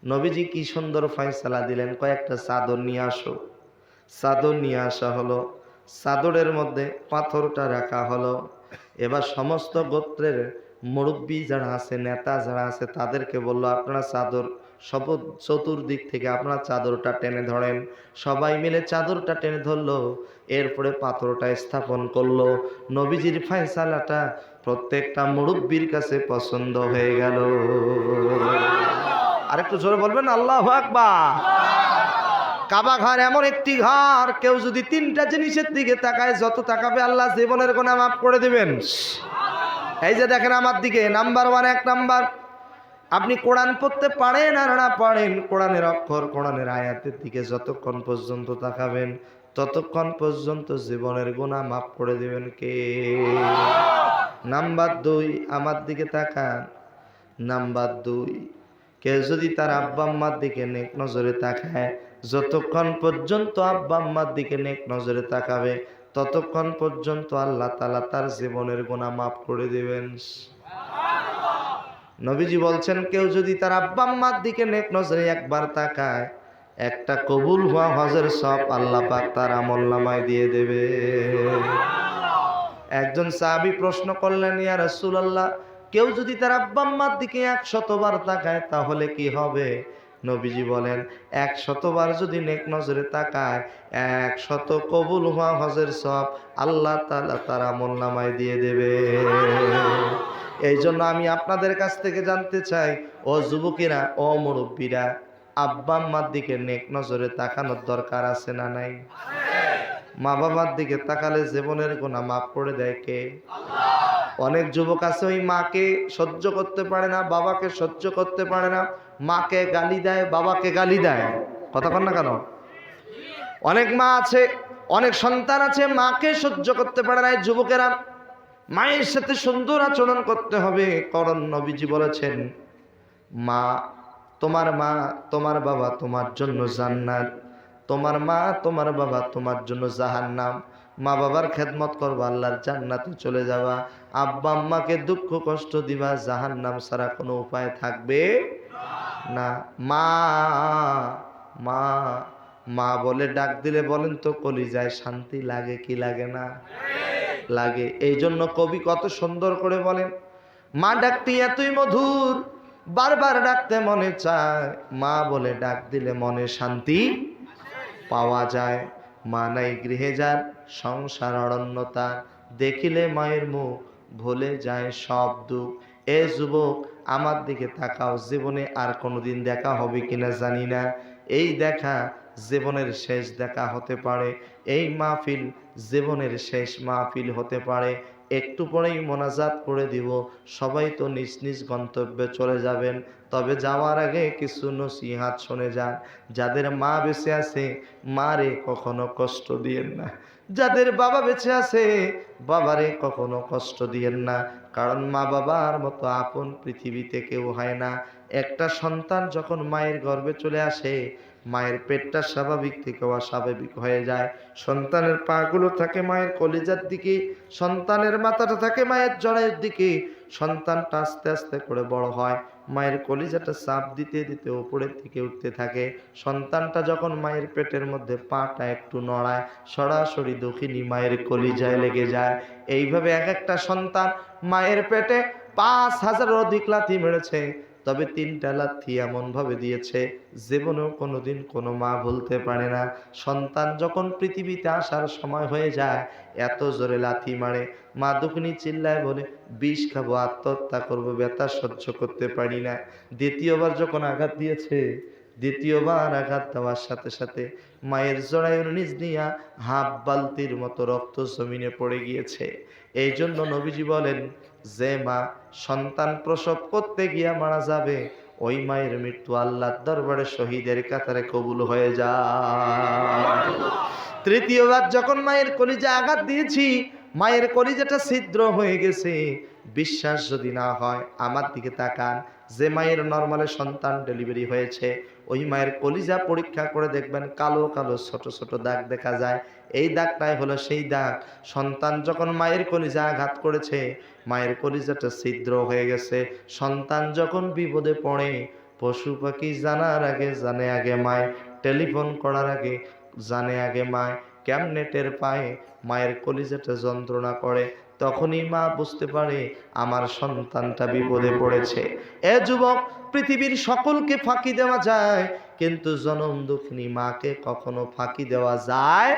নবীজি কি সুন্দর ফয়সালা দিলেন, কয়েকটা চাদর নিয়ে আসো। চাদর নিয়ে আসা হলো, চাদরের মধ্যে পাথরটা রাখা হলো। এবার সমস্ত গোত্রের মুরব্বী যারা আছে, নেতা যারা আছে, তাদেরকে বললো, আপনারা চাদর সব চতুর্দিক থেকে আপনারা চাদরটা টেনে ধরেন। সবাই মিলে চাদরটা টেনে ধরলো, এরপরে পাথরটা স্থাপন করলো। নবীজির ফয়সালাটা প্রত্যেকটা মুরব্বির কাছে পছন্দ হয়ে গেল। আরেকটু জোরে বলবেন আল্লাহু আকবার। কাবা ঘর এমন একটি ঘর, কেউ যদি তিনটা জিনিসের দিকে তাকায়, যত তাকাবে আল্লাহ জীবনের গুনাহ মাফ করে দিবেন। এই যে দেখেন আমার দিকে, নাম্বার 1, 1 নাম্বার, আপনি কোরআন পড়তে পারেন আর না পারেন, কোরআনের অক্ষর, কোরআনের আয়াতের দিকে যতক্ষণ পর্যন্ত তাকাবেন ততক্ষণ পর্যন্ত জীবনের গুনাহ মাফ করে দিবেন কে? নাম্বার 2, আমার দিকে তাকান। নাম্বার 2, কেউ যদি তার আব্বা আম্মার দিকে নেক নজরে তাকায়, যতক্ষণ পর্যন্ত আব্বা আম্মার দিকে নেক নজরে তাকাবে ততক্ষণ পর্যন্ত আল্লাহ তাআলা তার জীবনের গুনাহ মাফ করে দিবেন। নবীজি বলছেন, কেউ যদি তার আব্বা আম্মার দিকে নেক নজরে একবার তাকায়, একটা কবুল হওয়া হজের সব আল্লাহ পাক তার আমলনামায় দিয়ে দেবে। একজন সাহাবী প্রশ্ন করলেন, ইয়া রাসূলুল্লাহ, কেউ যদি তার আব্বা আম্মার দিকে 100 বার তাকায় তাহলে কি হবে? নবীজি বলেন, 100 বার যদি নেক নজরে তাকায়, 100 কবুল হওয়া হজের সব আল্লাহ তাআলা তার আমলনামায় দিয়ে দেবে। এই জন্য আমি আপনাদের কাছ থেকে জানতে চাই, ও যুবকেরা, ও মুরব্বীরা, আব্বা আম্মার দিকে নেক নজরে তাকানোর দরকার আছে না নাই? মা বাবার দিকে তাকালে জীবনের গুনাহ মাফ করে দেয় কে? অনেক যুবক আছে ওই মাকে সহ্য করতে পারে না, বাবাকে সহ্য করতে পারে না, মাকে গালি দেয়, বাবাকে গালি দেয়। কথা কন না কেন? অনেক মা আছে, অনেক সন্তান আছে, মাকে সহ্য করতে পারে না। এই যুবকেরা, মায়ের সাথে সুন্দর আচরণ করতে হবে, কারণ নবীজি বলেছেন, মা, তোমার বাবা তোমার জন্য জান্নাত, তোমার মা তোমার বাবা তোমার জন্য জাহান্নাম। মা বাবার খেদমত করবা, আল্লাহর জান্নাতে চলে যাবা। আব্বা আম্মাকে দুঃখ কষ্ট দিবা, জাহান্নাম ছাড়া কোনো উপায় থাকবে না। মা মা মা বলে ডাক দিলে বলেন তো কলিজায় শান্তি লাগে কি লাগে না? লাগে। এই জন্য কবি কত সুন্দর করে বলেন, মা ডাকতে এতই মধুর, বারবার ডাকতে মনে চায়, মা বলে ডাক দিলে মনে শান্তি পাওয়া যায়। মা নাই গৃহে যার, সংসার অরণ্যতা, দেখিলে মায়ের মুখ ভুলে যায় সব দুঃখ। এ যুবক, আমার দিকে তাকাও, জীবনে আর কোনোদিন দেখা হবে কিনা জানি না, এই দেখা জীবনের শেষ দেখা হতে পারে, এই মাহফিল জীবনের শেষ মাহফিল হতে পারে। একটু পরেই মোনাজাত করে দিব, সবাই তো নিজ নিজ গন্তব্যে চলে যাবেন। তবে যাওয়ার আগে কিছু নসিহাত শুনে যান। যাদের মা বেঁচে আছে, মারে কখনো কষ্ট দিয়েন না। যাদের বাবা বেঁচে আছে, বাবারে কখনো কষ্ট দিয়েন না, কারণ মা বাবার মতো আপন পৃথিবীতে কেউ হয় না। একটা সন্তান যখন মায়ের গর্ভে চলে আসে, মায়ের পেটটা স্বাভাবিক থেকে অস্বাভাবিক হয়ে যায়। সন্তানের পাগুলো থাকে মায়ের কলিজার দিকে, সন্তানের মাথাটা থাকে মায়ের জড়ের দিকে। সন্তানটা আস্তে আস্তে করে বড় হয়, মায়ের কলিজাটা চাপ দিতে দিতে উপরের দিকে উঠতে থাকে। সন্তানটা যখন মায়ের পেটের মধ্যে পাটা একটু নড়ায়, সরাসরি দক্ষিণী মায়ের কলিজায় লেগে যায়। এইভাবে এক একটা সন্তান মায়ের পেটে 5000-এর অধিক লাথি মেরেছে, তবে 3টা লাথি এমন ভাবে দিয়েছে জীবনেও কোনোদিন কোনো মা ভুলতে পারে না। সন্তান যখন পৃথিবীতে আসার সময় হয়ে যায়, এত জোরে লাথি মারে, মা দুঃখিনী চিল্লায় বলে, বিষ খাবো, আত্মহত্যা করবো, ব্যথা সহ্য করতে পারি না। দ্বিতীয়বার যখন আঘাত দিয়েছে, দ্বিতীয়বার আঘাত দেওয়ার সাথে সাথে মায়ের জরায়ুর নিচ দিয়া হাফ বালতির মতো রক্ত জমিনে পড়ে গিয়েছে। এই জন্য নবীজি বলেন, যে মা সন্তান প্রসব করতে গিয়া মারা যাবে, ওই মায়ের মৃত্যু আল্লাহর দরবারে শহীদের কাতারে কবুল হয়ে যায়। তৃতীয়বার যখন মায়ের কলিজা আঘাত দিয়েছি, মায়ের কলিজাটা ছিদ্র হয়ে গেছে। বিশ্বাস যদি না হয় আমার দিকে তাকান, যে মায়ের নরমালে সন্তান ডেলিভারি হয়েছে, ওই মায়ের কলিজা পরীক্ষা করে দেখবেন, কালো কালো ছোট ছোট দাগ দেখা যায়। এই দাগটাই হলো সেই দাগ, সন্তান যখন মায়ের কলিজা আঘাত করেছে, মায়ের কলিজাটা ছিদ্র হয়ে গেছে। সন্তান যখন বিপদে পড়ে, পশু পাখি জানার আগে জানে আগে মায়, টেলিফোন করার আগে জানে আগে মায়। কেমনে টের পায়? মায়ের কলিজাটা যন্ত্রণা করে, তখনই মা বুঝতে পারে আমার সন্তানটা বিপদে পড়েছে। এ যুবক, পৃথিবীর সকলকে ফাঁকি দেওয়া যায়, কিন্তু জনম দুঃখিনী মাকে কখনো ফাঁকি দেওয়া যায়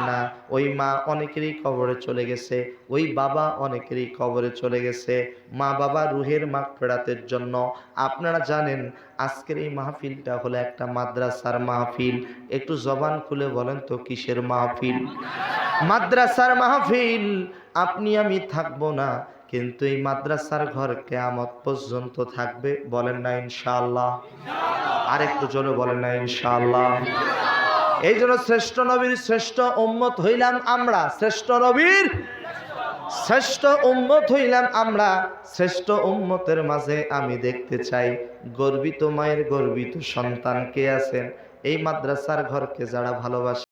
না। ওই মা অনেকেরই কবরে চলে গেছে, ওই বাবা অনেকেরই কবরে চলে গেছে। মা বাবা রুহের মাগফিরাতের জন্য আপনারা জানেন আজকের এই মাহফিলটা হলো একটা মাদ্রাসার মাহফিল। একটু জবান খুলে বলেন তো কিসের মাহফিল? মাদ্রাসার মাহফিল। আপনি আমি থাকবো না, কিন্তু এই মাদ্রাসার ঘর কিয়ামত পর্যন্ত থাকবে। বলেন না ইনশাআল্লাহ? আরেকটু জোরে বলেন না ইনশাআল্লাহ? এই জন্য শ্রেষ্ঠ নবীর শ্রেষ্ঠ উম্মত হইলাম আমরা, শ্রেষ্ঠ নবীর শ্রেষ্ঠ উম্মত হইলাম আমরা। শ্রেষ্ঠ উম্মতের মাঝে আমি দেখতে চাই গর্বিত মায়ের গর্বিত সন্তান কে আছেন? এই মাদ্রাসার ঘরকে যারা ভালোবাসে